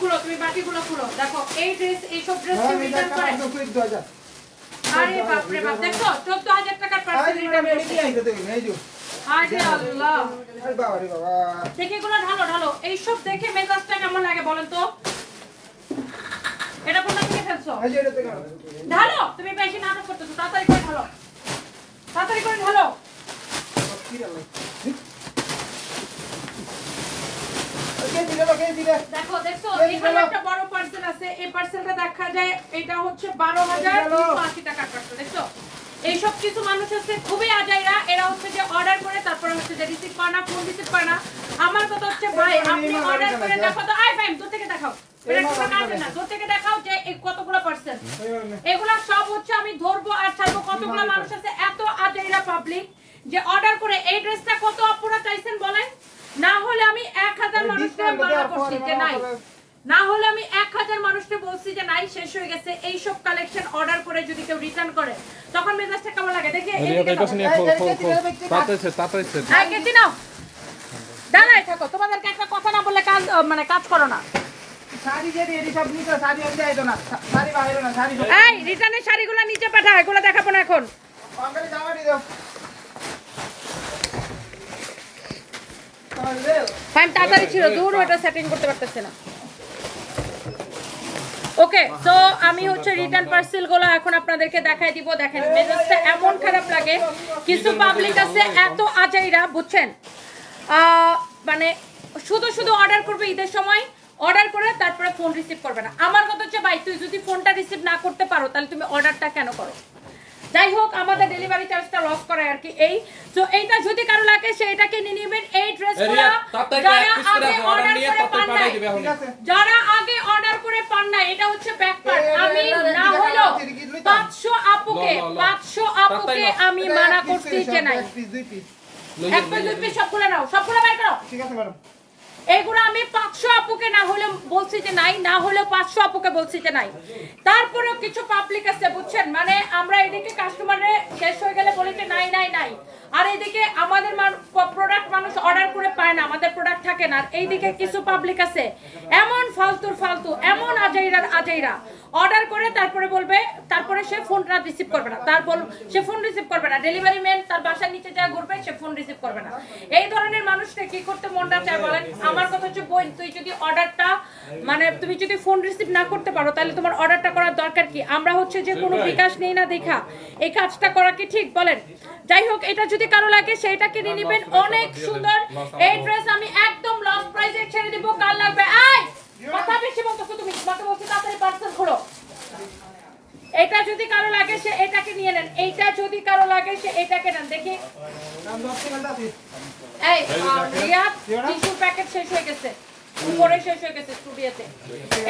খুলো তুমি বাকিগুলো খুলো দেখো এই ড্রেস এই সব ড্রেস তুমি রিটার্ন করে আরে বাপ রে বাপ দেখো 14000 টাকার পার্সেল রিটার্ন করছি আরে আল্লাহ আরে বাবা রে বাবা দেখে গুলো ঢালো এই সব দেখে মেজাজটা কেমন লাগে বলেন তো এটা কোথা থেকে ফেলছো এই যে এটা থেকে ঢালো তুমি বেশি নাটক করতেছো তাড়াতাড়ি করে ঢালো দেখো দেখছো এখানে একটা বড় পার্সেল আছে এই পার্সেলটা দেখা যায় এটা হচ্ছে 12280 টাকার পার্সেল দেখছো এই সব কিছু মানুষ আছে খুবই আজাইরা এরা হচ্ছে যে অর্ডার করে তারপরে হচ্ছে যে রিসিভ করে না ফোন রিসিভ করে না আমার কথা হচ্ছে ভাই আপনি অর্ডার করে দেখো তো আই ফাইম দূর থেকে দেখাও এটা কোনো কাজ না দূর থেকে দেখাও যে এই কতগুলো পার্সেল এগুলা সব হচ্ছে আমি ধরবো আর ছাড়বো কতগুলো মানুষ আছে এত আজাইরা পাবলিক যে অর্ডার করে এই ড্রেসটা কত আপুরা চাইছেন বলেন না হলে আমি 1000 মানুষকে মানা করছি যে নাই না হলে আমি 1000 মানুষকে বলছি যে নাই শেষ হয়ে গেছে এই সব কালেকশন অর্ডার করে যদি কেউ রিটার্ন করে তখন মেজাজটা কেমন লাগে দেখি এইদিকে তাড়াতাড়ি কেটে নাও দাঁড়াই থাকো তোমাদেরকে একটা কথা না বললে কাজ মানে কাজ করো না শাড়ি যে এরি সব নিচে শাড়ি হয়ে যায় না শাড়ি বাইরে না শাড়ি এই রিটার্নের শাড়িগুলো নিচে পাঠা এগুলো দেখাবো না এখন আঙ্কেল জামা দি দাও টাইম তাড়াতাড়ি ছিল দূর ওটা সেটিং করতে পারতেছে না ওকে সো আমি হচ্ছে রিটার্ন পার্সেল গুলো এখন আপনাদেরকে দেখাই দিব দেখেন মেজাজটা এমন খারাপ লাগে কিছু পাবলিক আছে এত আজাইরা বুঝছেন মানে শুধু অর্ডার করবে ঈদের সময় অর্ডার করে তারপরে ফোন রিসিভ করবে না আমার কথা হচ্ছে ভাই তুই যদি ফোনটা রিসিভ না করতে পারো তাহলে তুমি অর্ডারটা কেন করো যাই হোক আমাদের ডেলিভারি চার্জটা লস করে আর কি এই তো এইটা যদি কারো লাগে সেটাকে নিয়ে নেবেন এই ড্রেসগুলো যারা আগে অর্ডার করে পান না এটা হচ্ছে ব্যাক পার্ট আমি না হলো 500 আপুকে আমি মানা করছি যে নাই এক পিস দুই পিস সবগুলো নাও সবগুলো বের করো ঠিক আছে ম্যাডাম এগুলো আমি 500 আপুকে না হলে বলছি যে নাই না হলে 500 আপুকে বলছি যে নাই তারপরেও কিছু পাবলিক আছে বুঝছেন মানে আমরা এদিকে কাস্টমারে শেষ হয়ে গেলে বলি যে নাই আর এইদিকে আমাদের প্রোডাক্ট মানুষ অর্ডার করে পায় না আমাদের প্রোডাক্ট থাকে না এইদিকে কিছু পাবলিক আছে এমন ফালতু এমন আজাইরা অর্ডার করে তারপরে বলবে তারপরে সে ফোনটা রিসিভ করবে না সে ফোন রিসিভ করবে না ডেলিভারি ম্যান তার বাসার নিচে যা ঘুরবে সে ফোন রিসিভ করবে না এই ধরনের মানুষকে কি করতে মনটা চায় বলেন আমার কথা হচ্ছে বোন তুই যদি অর্ডারটা মানে তুমি যদি ফোন রিসিভ না করতে পারো তাহলে তোমার অর্ডারটা করার দরকার কি আমরা হচ্ছে যে কোনো বিকাশ নেই না দেখা এই কাজটা করা কি ঠিক বলেন যাই হোক এটা যদি কারো লাগে সেটাকে নিয়ে নেবেন অনেক সুন্দর এই ড্রেস আমি একদম লস প্রাইসে ছেড়ে দিব কাল লাগবে এই কথা বেশি বলছো তুমি তোমাকে বলছি তাড়াতাড়ি পার্সেল খোলো এটা যদি কারো লাগে সে এটাকে নিয়ে নেন এইটা যদি কারো লাগে সে এটাকে নেন দেখি এই রিয়াদ টিস্যু প্যাকেট শেষ হয়ে গেছে উপরে শেষ হয়ে গেছে স্টুডিওতে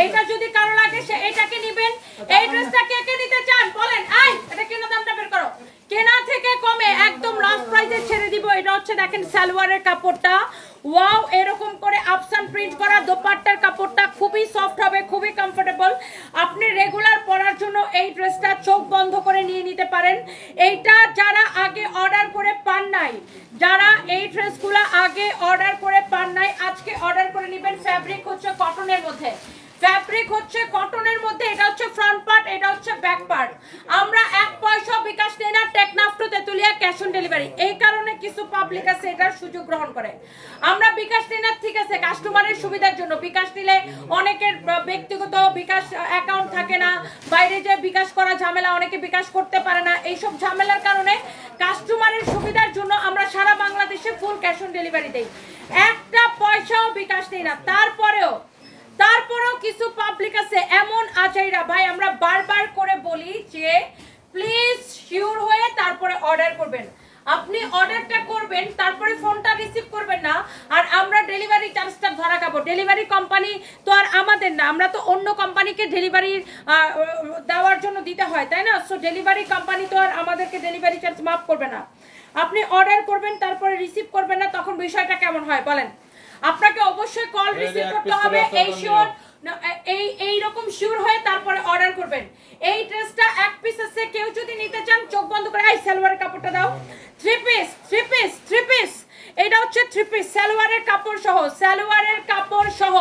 এইটা যদি কারো লাগে সে এটাকে নেবেন এই ড্রেসটা কে নিতে চান বলেন এই এটা কেন দামটা বের করো কেনা থেকে কমে একদম লাস্ট প্রাইসে ছেড়ে দিব এটা হচ্ছে দেখেন সালোয়ারের কাপড়টা ওয়াও এরকম করে আপসান প্রিন্ট করা দোপাট্টার কাপড়টা খুবই সফট হবে খুবই কমফোর্টেবল আপনি রেগুলার পরার জন্য এই ড্রেসটা চোখ বন্ধ করে নিয়ে নিতে পারেন এইটা যারা আগে অর্ডার করে পান নাই যারা এই ড্রেসগুলো আগে অর্ডার করে পান নাই আজকে অর্ডার করে নেবেন ফ্যাব্রিক হচ্ছে কটনের মধ্যে এটা হচ্ছে ফ্রন্ট পার্ট এটা হচ্ছে ব্যাক পার্ট আমরা 1 পয়সা বিকাশ নেই না Teknaf to Tetulia cash on delivery এই কারণে কিছু পাবলিক আছে এটার সুযোগ গ্রহণ করে আমরা বিকাশ নেই না ঠিক আছে কাস্টমারের সুবিধার জন্য বিকাশ নিলে অনেকের ব্যক্তিগত বিকাশ অ্যাকাউন্ট থাকে না বাইরে যে বিকাশ করা ঝামেলা অনেকে বিকাশ করতে পারে না এই সব ঝামেলার কারণে কাস্টমারের সুবিধার জন্য আমরা সারা বাংলাদেশে ফুল ক্যাশ অন ডেলিভারি দেই একটা পয়সাও বিকাশ নেই না তারপরেও কিছু পাবলিক আছে এমন আচাইরা ভাই আমরা বারবার করে বলি যে প্লিজ শিওর হয়ে তারপরে অর্ডার করবেন আপনি অর্ডারটা করবেন তারপরে ফোনটা রিসিভ করবেন না আর আমরা ডেলিভারি চার্জটা ধরা খাবো ডেলিভারি কোম্পানি তো আর আমাদের না আমরা তো অন্য কোম্পানিকে ডেলিভারি দেওয়ার জন্য দিতে হয় তাই না সো ডেলিভারি কোম্পানি তো আর আমাদেরকে ডেলিভারি চার্জ মাফ করবে না আপনি অর্ডার করবেন তারপরে রিসিভ করবেন না তখন বিষয়টা কেমন হয় বলেন আপনাকে অবশ্যই কল রিসিভ করতে হবে এই রকম শিওর হয়ে তারপরে অর্ডার করবেন এই ড্রেসটা এক পিস আছে কেউ যদি নিতে চান চোখ বন্ধ করে এই সালোয়ারের কাপড়টা দাও থ্রি পিস এটা হচ্ছে থ্রি পিস সালোয়ারের কাপড় সহ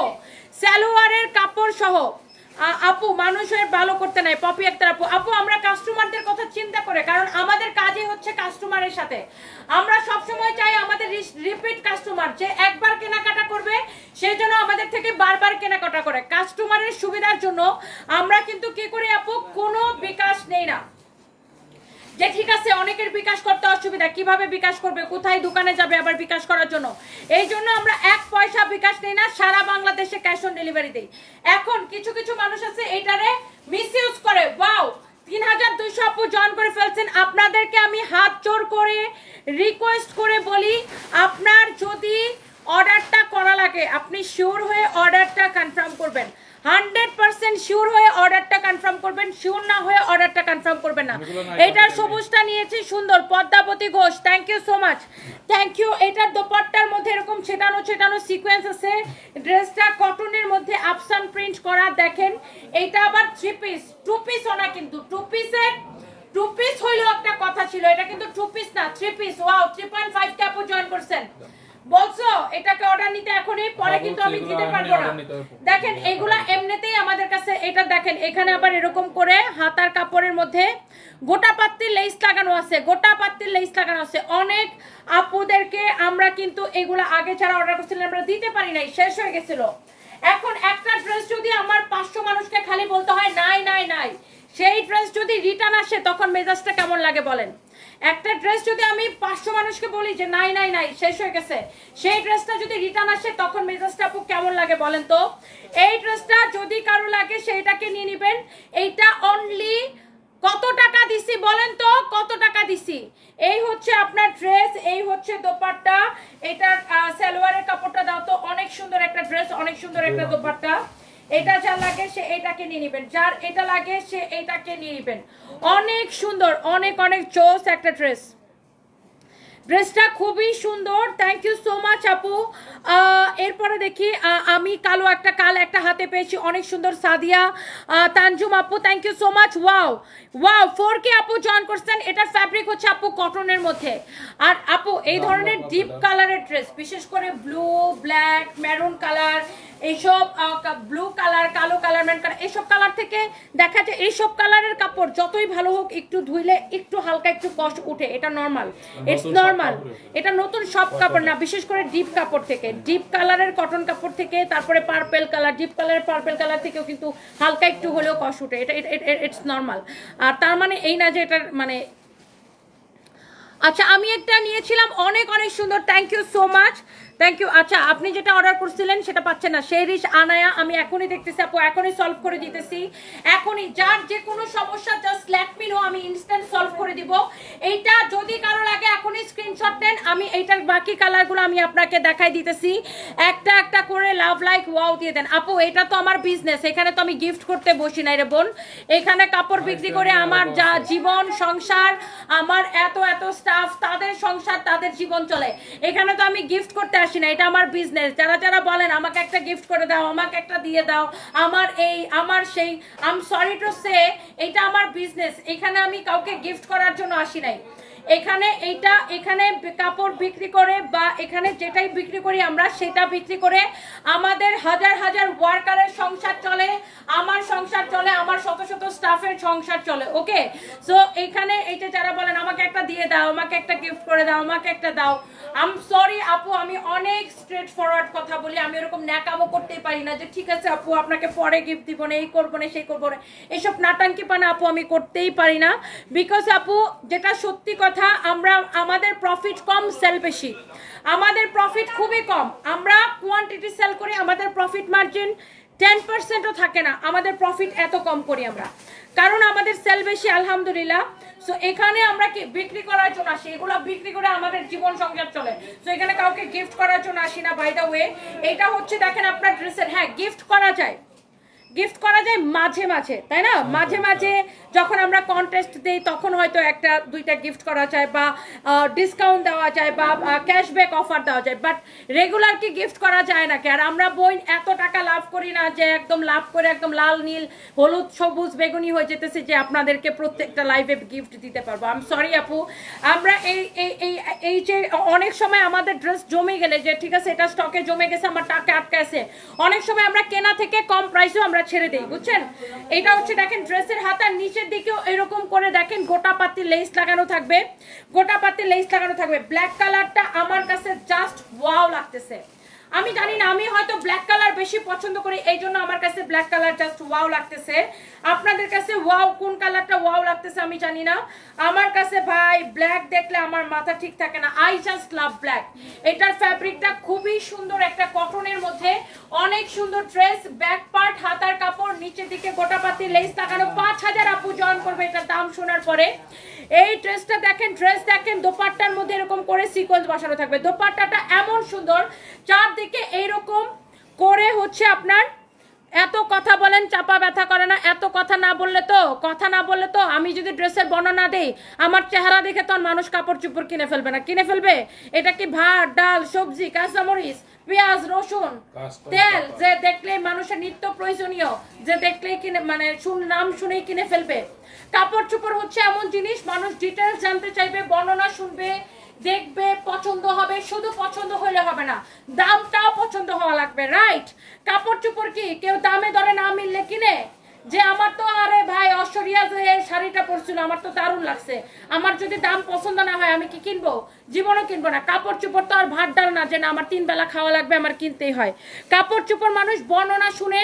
সালোয়ারের কাপড় সহ আপু মানুষের ভালো করতে নাই পপি আক্তার আপু। আপু আমরা কাস্টমারদের কথা চিন্তা করে, কারণ আমাদের কাজই হচ্ছে কাস্টমারের সাথে। আমরা সবসময় চাই আমাদের রিপিট কাস্টমার যে একবার কেনাকাটা করবে সেই জন্য আমাদের থেকে বারবার কেনাকাটা করে। কাস্টমারের সুবিধার জন্য আমরা কিন্তু কি করি আপু, কোনো বিকাশ নেই না। যে ঠিক আছে অনেকের বিকাশ করতে অসুবিধা, কিভাবে বিকাশ করবে, কোথায় দোকানে যাবে আবার বিকাশ করার জন্য, এই জন্য আমরা 1 পয়সা বিকাশ নেই না, সারা বাংলাদেশে ক্যাশ অন ডেলিভারি দেই। এখন কিছু কিছু মানুষ আছে এটারে মিসইউজ করে। ওয়াও 3200 আপু জয়েন করে ফেলছেন। আপনাদেরকে আমি হাত জোর করে রিকোয়েস্ট করে বলি, আপনার যদি অর্ডারটা করা লাগে আপনি শিওর হয়ে অর্ডারটা কনফার্ম করবেন, 100% শিওর হয়ে অর্ডারটা কনফার্ম করবেন, শিওর না হয়ে অর্ডারটা কনফার্ম করবেন না। এটার সবুজটা নিয়েছি সুন্দর, Padmabati Ghosh, thank you so much, thank you. এটার দোপাট্টার মধ্যে এরকম ছেটানো ছেটানো সিকোয়েন্স আছে, ড্রেসটা কটনের মধ্যে আপসান প্রিন্ট করা, দেখেন। এটা আবার 3 পিস, 2 পিসও না কিন্তু, 2 পিসের 2 পিস হইলেও একটা কথা ছিল, এটা কিন্তু 2 পিস না 3 পিস। ওয়াও 3.5 কে আপু জয়েন করছেন, বলছো এটাকে অর্ডার নিতে এখনই, পরে কিন্তু আমি দিতে পারবো না। দেখেন এগুলা এমনিতেই আমাদের কাছে, এটা দেখেন এখানে আবার এরকম করে হাতার কাপড়ের মধ্যে গোটা পাত্তির লেস লাগানো আছে, গোটা পাত্তির লেস লাগানো আছে। অনেক আপুদেরকে আমরা কিন্তু এগুলা আগে যারা অর্ডার করছিলেন আমরা দিতে পারি নাই, শেষ হয়ে গেছিল। এখন একটা ড্রেস যদি আমার 500 মানুষকে খালি বলতে হয় নাই নাই নাই, সেই ড্রেস যদি রিটার্ন আসে তখন মেজাজটা কেমন লাগে বলেন? একটা ড্রেস যদি আমি 500 মানুষকে বলি যে নাই নাই নাই শেষ হয়ে গেছে, সেই ড্রেসটা যদি রিটার্ন আসে তখন মেজাজটা আপু কেমন লাগে বলেন তো? এই ড্রেসটা যদি কারো লাগে সেইটাকে নিয়ে নেবেন। এইটা অনলি কত টাকা দিছি বলেন তো, কত টাকা দিছি? এই হচ্ছে আপনার ড্রেস, এই হচ্ছে দোপাট্টা, এটার সালোয়ারের কাপড়টা দাও তো, অনেক সুন্দর একটা ড্রেস, অনেক সুন্দর একটা দোপাট্টা। এটা যা লাগে সে এটাকে নিয়ে নেবেন, যার এটা লাগে সে এটাকে নিয়ে নেবেন। অনেক সুন্দর, অনেক অনেক জোস একটা ড্রেস, ড্রেসটা খুবই সুন্দর, থ্যাংক ইউ সো মাচ আপু। এরপরে দেখি আমি কালো একটা কাল একটা হাতে পেয়েছি, অনেক সুন্দর, সাদিয়া তানজুম আপু, thank you so much. Wow wow 4K আপু জয়েন করছেন। এটার ফ্যাব্রিক হচ্ছে আপু কটনের মধ্যে। আর আপু এই ধরনের ডিপ কালারের ড্রেস, বিশেষ করে ব্লু, ব্ল্যাক, মেরুন কালার, এইসব ব্লু কালার, কালো কালার, ম্যান কালার, এইসব কালার থেকে দেখা যায় এইসব কালারের কাপড় যতই ভালো হোক একটু ধুইলে একটু হালকা একটু কষ্ট উঠে, এটা নর্মাল, ইটস নর্মাল। এটা নতুন সব কাপড় না, বিশেষ করে ডিপ কাপড় থেকে, ডিপ কালারের কটন কাপড় থেকে, তারপরে পার্পেল কালার, ডিপ কালারের পার্পেল কালার থেকেও কিন্তু হালকা একটু হলেও কষ্ট উঠে, এটা ইটস নর্মাল। আর তার মানে এই না যে এটার মানে, আচ্ছা আমি একটা নিয়েছিলাম অনেক অনেক সুন্দর, thank you so much, thank you. আচ্ছা আপনি যেটা অর্ডার করছিলেন সেটা পাচ্ছেন না, শেরিশ আনায়া, আমি এখনই দেখতেছি আপু, এখনই সলভ করে দিতেছি, এখনই। যার যে কোনো সমস্যা জাস্ট লেট মি নো, আমি ইনস্ট্যান্ট সলভ করে দিব। এইটা যদি কারো লাগে এখনই স্ক্রিনশট দেন, আমি এইটার বাকি কালারগুলো আমি আপনাকে দেখাই দিতেছি, একটা একটা করে লাভ লাইক ওয়াও দিয়ে দেন। আপু এটা তো আমার বিজনেস, এখানে তো আমি গিফট করতে বসি নাই রে বোন, এখানে কাপড় বিক্রি করে আমার যা জীবন সংসার, আমার এত এত স্টাফ, তাদের সংসার তাদের জীবন চলে, এখানে তো আমি গিফট করতে আসি না, এটা আমার বিজনেস। যারা যারা বলেন আমাকে একটা গিফট করে দাও, আমাকে একটা দিয়ে দাও, আমার এই আমার সেই, I am sorry to say, এটা আমার বিজনেস, এখানে আমি কাউকে গিফট করার জন্য আসি নাই। এখানে এইটা, এখানে কাপড় বিক্রি করে বা এখানে যেটাই বিক্রি করি আমরা সেটা বিক্রি করে আমাদের হাজার হাজার ওয়ার্কারের সংসার চলে, আমার সংসার চলে, আমার শত শত স্টাফের সংসার চলে। ওকে, সো এখানে এইটা যারা বলেন আমাকে একটা দিয়ে দাও, আমাকে একটা গিফট করে দাও, আমাকে একটা দাও, আই এম সরি আপু, আমি অনেক স্ট্রেট ফরওয়ার্ড কথা বলি, আমি এরকম ন্যাকামো করতেই পারি না যে ঠিক আছে আপু আপনাকে পরে গিফট দিব না, এই করবো না সেই করবো না, এইসব নাটাঙ্কি পানা আপু আমি করতেই পারি না। বিকজ আপু যেটা সত্যি কথা, আমরা আমাদের প্রফিট কম, সেল বেশি, আমাদের প্রফিট খুবই কম, আমরা কোয়ান্টিটি সেল করি, আমাদের প্রফিট মার্জিন 10%ও থাকে না, আমাদের প্রফিট এত কম করি আমরা, কারণ আমাদের সেল বেশি আলহামদুলিল্লাহ। সো এখানে আমরা কি বিক্রি করার জন্য আসি, এগুলো বিক্রি করে আমাদের জীবন সংসার চলে, সো এখানে কাউকে গিফট করার জন্য আসি না। বাই দ্য ওয়ে এটা হচ্ছে দেখেন আপনার ড্রেসের, হ্যাঁ গিফট করা যায়, গিফট করা যায় মাঝে মাঝে, তাই না? মাঝে মাঝে যখন আমরা কন্টেস্ট দিই তখন হয়তো একটা দুইটা গিফট করা যায় বা ডিসকাউন্ট দেওয়া যায় বা ক্যাশব্যাক অফার দেওয়া যায়, বাট রেগুলার কি গিফট করা যায় নাকি? আর আমরা বই এত টাকা লাভ করি না যে একদম লাভ করে একদম লাল নীল হলুদ সবুজ বেগুনি হয়ে যেতেছে যে আপনাদেরকে প্রত্যেকটা লাইভে গিফট দিতে পারবো। আই এম সরি আপু, আমরা এই যে অনেক সময় আমাদের ড্রেস জমে গেলে যে ঠিক আছে এটা স্টকে জমে গেছে আমার টাকা আটকে আছে, অনেক সময় আমরা কেনা থেকে কম প্রাইসেও আমরা ছেড়ে দিই, বুঝছেন? এটা হচ্ছে দেখেন ড্রেসের হাতার নিচের দিকেও এরকম করে দেখেন গোটা পাতি লেস লাগানো থাকবে, গোটা পাতি লেস লাগানো থাকবে। ব্ল্যাক কালারটা আমার কাছে জাস্ট ওয়াও লাগতেছে। আমি জানি না, আমি হয়তো ব্ল্যাক কালার বেশি পছন্দ করি, এই জন্য আমার কাছে ব্ল্যাক কালার জাস্ট ওয়াও লাগতেছে। আপনাদের কাছে ওয়াও কোন কালারটা ওয়াও লাগতেছে আমি জানি না, আমার কাছে ভাই ব্ল্যাক দেখলে আমার মাথা ঠিক থাকে না। I just love black. এটার ফ্যাব্রিকটা খুবই সুন্দর, একটা কটনের মধ্যে অনেক সুন্দর ড্রেস। ব্যাক পার্ট হাতার কাপড়, নিচের দিকে গোটাপাতি লেস লাগানো। 5000 আপু জয়েন করবে এটার দাম শোনার পরে। এই ড্রেসটা দেখেন, ড্রেস দেখেন, দোপাট্টার মধ্যে এরকম করে সিকোয়েন্স বসানো থাকবে। দোপাট্টাটা এমন সুন্দর, চারদিকে এইরকম করে হচ্ছে আপনার। এত কথা বলেন চাপা ব্যথা করে না, এত কথা না বললে তো আমি যদি ড্রেসের বর্ণনা দেই আমার চেহারা দেখে তো মানুষ কাপড় চুপড় কিনে ফেলবে না? কিনে ফেলবে। এটা কি ভাত ডাল সবজি কাঁচামরিচ পেঁয়াজ রসুন তেল যে দেখলে মানুষের নিত্য প্রয়োজনীয়, যে দেখলেই কিনে মানে নাম শুনেই কিনে ফেলবে। কাপড় চোপড় হচ্ছে এমন জিনিস মানুষ ডিটেলস জানতে চাইবে, বর্ণনা শুনবে, দেখবে, পছন্দ হবে। শুধু পছন্দ হলে হবে না, দামটাও পছন্দ হওয়া লাগবে, রাইট? কাপড় চোপড় কি কেউ দামে দরে না মিললে কিনে? যে আমার তো আরে ভাই ঐশ্বরিয়া যে শাড়িটা পরছিল আমার তো দারুণ লাগছে, আমার যদি দাম পছন্দ না হয় আমি কি কিনবো? জীবনও কিনবো না। কাপড় চোপড় তো আর ভাত ডাল না যে না আমার 3 বেলা খাওয়া লাগবে, আমার কিনতেই হয়। কাপড় চোপড় মানুষ বর্ণনা শুনে,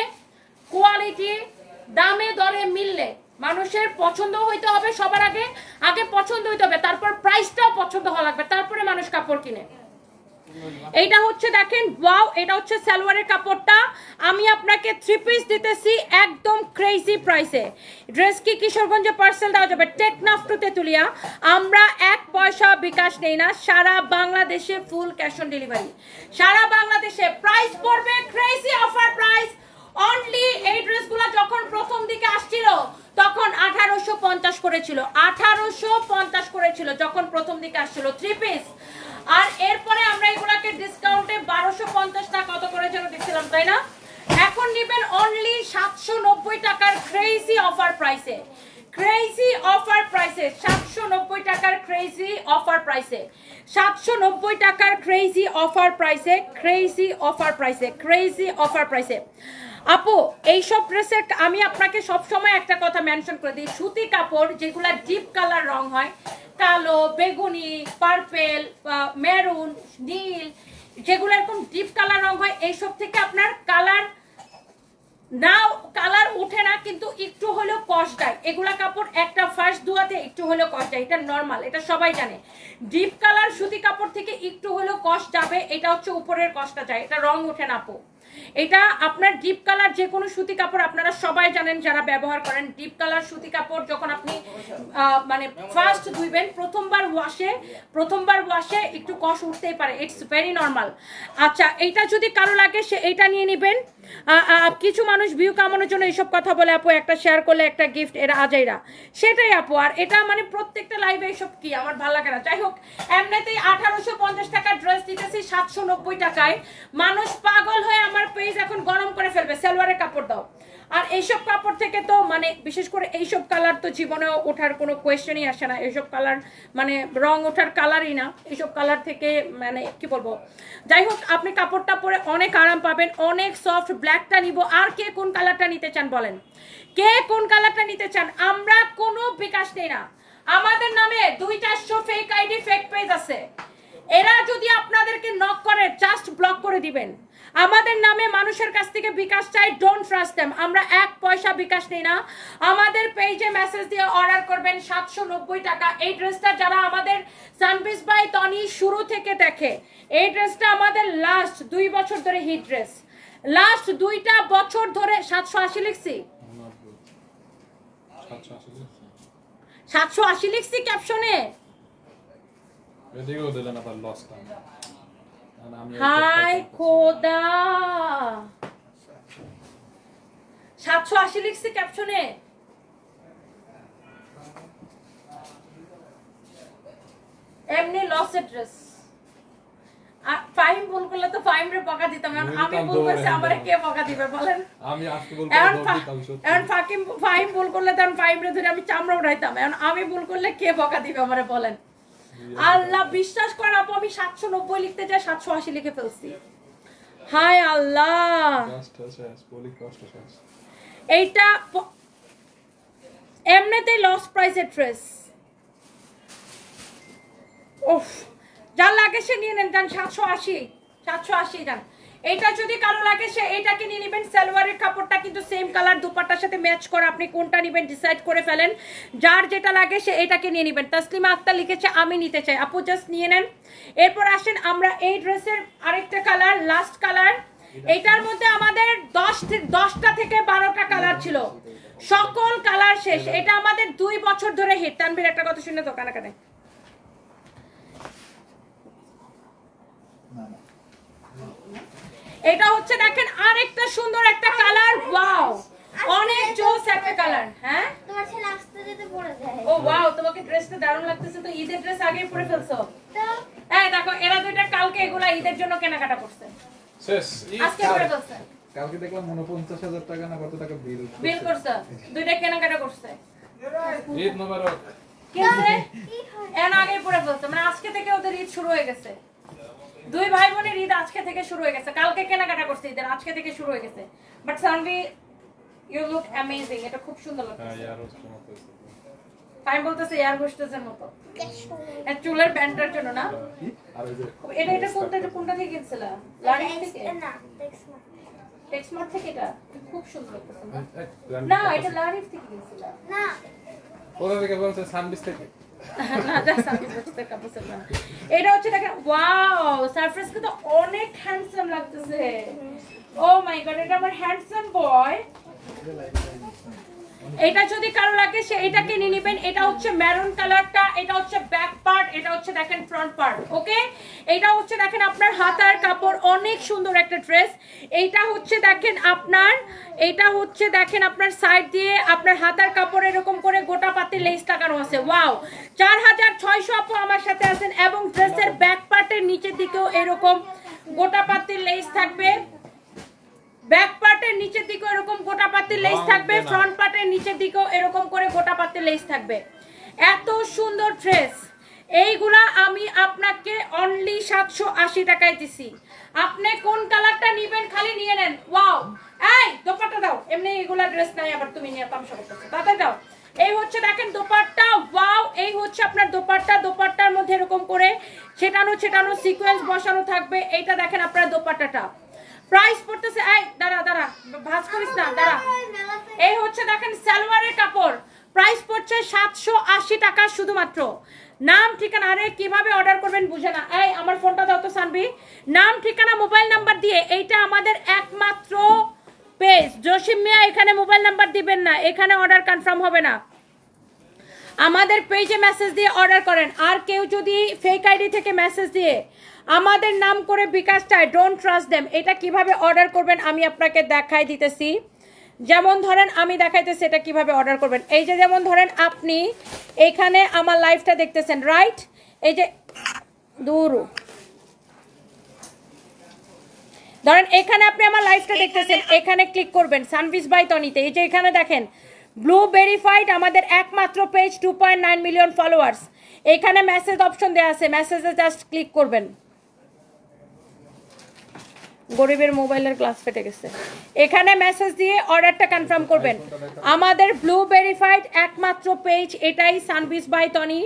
কোয়ালিটি দামে দরে মিললে মানুষের পছন্দ হইতে হবে। সবার আগে পছন্দ হইতে হবে, তারপর প্রাইসটাও পছন্দ হওয়া লাগবে, তারপরে মানুষ কাপড় কিনে। এইটা হচ্ছে দেখেন ওয়াও, এটা হচ্ছে সালোয়ারের কাপড়টা। আমি আপনাকে 3 পিস দিতেছি একদম ক্রেজি প্রাইসে। ড্রেস কি কিশোরগঞ্জে পার্সেল দেওয়া যাবে, টেকনাফ টু তেতুলিয়া। আমরা 1 পয়সা বিকাশ নেই না, সারা বাংলাদেশে ফুল ক্যাশ অন ডেলিভারি। সারা বাংলাদেশে প্রাইস পড়বে ক্রেজি অফার প্রাইস অনলি। এই ড্রেসগুলো যখন প্রথম দিকে আসছিল তখন 1850 করেছিল, 1850 করেছিল যখন প্রথম দিকে আসছিল 3 পিস। আর এরপরে আমরা এগুলাকে ডিসকাউন্টে 1250 টাকা কত করে যেন দেখছিলাম, তাই না? এখন নেবেন অনলি 790 টাকার ক্রেজি অফার প্রাইসে। ক্রেজি অফার প্রাইসে 790 টাকার ক্রেজি অফার প্রাইসে, 790 টাকার ক্রেজি অফার প্রাইসে, ক্রেজি অফার প্রাইসে, ক্রেজি অফার প্রাইসে। আপু এইসব ড্রেসের আমি আপনাকে সবসময় একটা কথা মেনশন করে দিই, সুতি কাপড় যেগুলা ডিপ কালার রং হয়, কালো বেগুনি পার্পেল মেরুন নীল, যেগুলো এরকম ডিপ কালার রং হয়, এইসব থেকে আপনার কালার উঠে না, কিন্তু একটু হলেও কষ্ট দেয়। এগুলা কাপড় একটা ফার্স্ট ধোয়াতে একটু হলেও কষ্ট দেয়, এটা নর্মাল, এটা সবাই জানে। ডিপ কালার সুতি কাপড় থেকে একটু হলেও কষ্ট যাবে, এটা হচ্ছে উপরের কষ্টটা যায়, এটা রং ওঠে না আপু। এটা আপনার ডিপ কালার যে কোনো সুতি কাপড় আপনারা সবাই জানেন যারা ব্যবহার করেন, ডিপ কালার সুতি কাপড় যখন আপনি মানে ফার্স্ট ধুইবেন প্রথমবার ওয়াশে একটু কষ উঠতেই পারে, ইটস ভেরি নর্মাল। আচ্ছা এইটা যদি কারো লাগে সে এইটা নিয়ে নেবেন। কিছু মানুষ ভিউ কামানোর জন্য এইসব কথা বলে আপু একটা শেয়ার করলে একটা গিফট, এরা আজাইরা, সেটাই আপু। আর এটা মানে প্রত্যেকটা লাইভে এইসব কি আমার ভালো লাগে না। যাই হোক, এমনিতেই 1850 টাকার ড্রেস দিতেছি 790 টাকায়। মানুষ পাগল হয়ে আমার পেজ এখন গরম করে ফেলবে, সালোয়ারের কাপড় দাও। আর এইসব কাপড় থেকে তো মানে বিশেষ করে এইসব কালার তো জীবনে ওঠার কোনো কোয়েশ্চেনই আসে না। এইসব কালার মানে রং ওঠার কালারই না, এইসব কালার থেকে মানে কি বলবো। যাই হোক, আপনি কাপড়টা পরে অনেক আরাম পাবেন, অনেক সফট। ব্ল্যাকটা নিব। আর কে কোন কালারটা নিতে চান বলেন, কে কোন কালারটা নিতে চান? আমরা কোনো বিকাশ নেই না, আমাদের নামে 2-400 ফেক আইডি ফেক পেজ আছে। এরা যদি আপনাদেরকে নক করে জাস্ট ব্লক করে দিবেন। আমাদের নামে মানুষের কাছ থেকে বিকাশ চাই, ডোন্ট ট্রাস্ট দেম। আমরা 1 পয়সা বিকাশ নেই না। আমাদের পেজে মেসেজ দিয়ে অর্ডার করবেন 790 টাকা। এই ড্রেসটা যারা আমাদের সানবিস বাই তনি শুরু থেকে দেখে, এই ড্রেসটা আমাদের লাস্ট 2 বছর ধরে হিট ড্রেস, লাস্ট 2টা বছর ধরে। 780 লিখছি, 780 লিখছি ক্যাপশনে। হাই খোদা, 780 লিখছি ক্যাপশনে। এমনি লসের ড্রেস। আর ফাইম ভুল করলে তো ফাইম রে বকা দিতাম, আমি ভুল করছি আমারে কে বকা দিবে বলেন? আমি আজকে বলবো এখন ফাইম ভুল করলে তখন ফাইম রে ধরে আমি চামড়া উঠাইতাম, এখন আমি ভুল করলে কে বকা দিবে আমারে বলেন? আল্লাহ বিশ্বাস করেন আপু, আমি 790 লিখতে যাই 780 লিখে ফেলছি। হায় আল্লাহ, এইটা এমনিতেই লস প্রাইসের ড্রেস। ওফ, যার লাগে সে নিয়ে নেন, যান 780 যান। এইটা যদি কারো লাগে সে এইটাকে নিয়ে নেবেন। সালোয়ারের কাপড়টা কিন্তু সেম কালার, দুপাট্টার সাথে ম্যাচ করে, আপনি কোনটা নেবেন ডিসাইড করে ফেলেন। যার যেটা লাগে সে এটাকে নিয়ে নেবেন। তাসলিমা আক্তার লিখেছে আমি নিতে চাই, আপু জাস্ট নিয়ে নেন। এরপর আসেন আমরা এই ড্রেসের আরেকটা কালার, লাস্ট কালার। এইটার মধ্যে আমাদের 10টা থেকে 12টা কালার ছিল, সকল কালার শেষ। এটা আমাদের 2 বছর ধরে হিট। তানভীর একটা কথা শুনে তো কানে এটা হচ্ছে দেখেন আরেকটা সুন্দর একটা কালার। ওয়াও, অনেক জোস একটা কালার। হ্যাঁ তোমার ছেলে আসতে যেতে পরে যায়। ও ওয়াও, তোমাকে ড্রেসটা দারুণ লাগতেছে তো। ঈদের ড্রেস আগেই পরে ফেলছো? এই দেখো এরা দুইটা কালকে এগুলা ঈদের জন্য কেনাকাটা করছে, শেষ আজকে পরে ফেলছে। কালকে দেখলাম 49,000 টাকা না কত টাকা বিল করছে, দুইটা কেনাকাটা করছে। ঈদ মোবারক। কিনছে এর আগেই পরে ফেলছে, মানে আজকে থেকে ওদের ঈদ শুরু হয়ে গেছে। 2 ভাই বোনের ঈদ আজকে থেকে শুরু হয়ে গেছে, কালকে কেনাকাটা করছে ঈদের, আজকে থেকে শুরু হয়ে গেছে। But Sanvi you look amazing, এটা খুব সুন্দর লাগছে। আমি বলতেছি এয়ার হোস্টেসের মতো। এর চুলের ব্যান্ডটার জন্য না? এটা কোনটা থেকে কিনছিলা? লারিফ থেকে না, টেক্সমার্ট থেকে। এটা খুব সুন্দর লাগতেছে না? এটা লারিফ থেকে কিনছিলা? না, কোথা থেকে বলছে? সানবিস থেকে। না, যা সানবিস থেকে কাপড় না। এটা হচ্ছে দেখেন, ওয়াও, সারফেস কিন্তু অনেক হ্যান্ডসাম লাগতেছে। ও মাই গড, এটা আমার হ্যান্ডসাম বয়। এটা যদি কারো লাগে সে এটাকে নিয়ে নেবেন। এটা হচ্ছে মেরুন কালারটা, এটা হচ্ছে ব্যাক পার্ট, এটা হচ্ছে দেখেন ফ্রন্ট পার্ট। ওকে, এটা হচ্ছে দেখেন আপনার হাতার কাপড়, অনেক সুন্দর একটা ড্রেস। এইটা হচ্ছে দেখেন আপনার সাইড দিয়ে আপনার হাতার কাপড় এরকম করে গোটা পাতি লেস লাগানো আছে। ওয়াও, 4600 আপু আমার সাথে আছেন। এবং ড্রেসের ব্যাক পার্টের নিচের দিকেও এরকম গোটা পাতি লেস থাকবে, ব্যাক পার্টের নিচের দিকেও এরকম গোটা পাতি লেস থাকবে, ফ্রন্ট পার্টের নিচের দিকেও এরকম করে গোটা পাতি লেস থাকবে। এত সুন্দর ড্রেস, এইগুলা আমি আপনাকে অনলি 780 টাকায় দিছি। আপনি কোন কালারটা নেবেন খালি নিয়ে নেন। ওয়াও, এই দোপাট্টা দাও, এমনি এগুলা ড্রেস নাই আবার তুমি নিয়ে তামসা করতেছো, তাড়াতাড়ি দাও। এই হচ্ছে দেখেন দোপাট্টা। ওয়াও, এই হচ্ছে আপনার দোপাট্টা। দোপাট্টার মধ্যে এরকম করে ছেটানো সিকোয়েন্স বসানো থাকবে। এইটা দেখেন আপনার দোপাট্টাটা। প্রাইস পড়তেছে, এই দাঁড়া ভাঁজ করিস না, দাঁড়া। এই হচ্ছে দেখেন সালোয়ারের কাপড়, প্রাইস পড়ছে 780 টাকা শুধুমাত্র। নাম ঠিকানা, আরে কিভাবে অর্ডার করবেন বুঝে না। এই আমার ফোনটা দাও তো সানভি। নাম ঠিকানা মোবাইল নাম্বার দিয়ে, এইটা আমাদের একমাত্র পেজ। জসিম মিয়া এখানে মোবাইল নাম্বার দিবেন না, এখানে অর্ডার কনফার্ম হবে না। আমাদের পেজে মেসেজ দিয়ে অর্ডার করেন। আর কেউ যদি ফেক আইডি থেকে মেসেজ দিয়ে আমাদের নাম করে বিকাশ চায়, ডোন্ট ট্রাস্ট দেম। এটা কিভাবে অর্ডার করবেন আমি আপনাকে দেখাই দিতেছি। যেমন ধরেন আমি দেখাইতেছি এটা কিভাবে অর্ডার করবেন। এই যে যেমন ধরেন আপনি এখানে আমার লাইভটা দেখতেছেন, রাইট? এই যে ধরেন এখানে আপনি আমার লাইভটা দেখতেছেন, এখানে ক্লিক করবেন সানভিস বাই তনিতে। এই যে এখানে দেখেন ব্লু ভেরিফাইড, আমাদের একমাত্র পেজ, 2.9 মিলিয়ন ফলোয়ার্স। এখানে মেসেজ অপশন দেওয়া আছে, মেসেজে জাস্ট ক্লিক করবেন। গরিবের মোবাইলের গ্লাস ফেটে গেছে। এখানে মেসেজ দিয়ে অর্ডারটা কনফার্ম করবেন। আমাদের ব্লু ভেরিফাইড একমাত্র পেজ এটাই, সানভিস বাই তনি।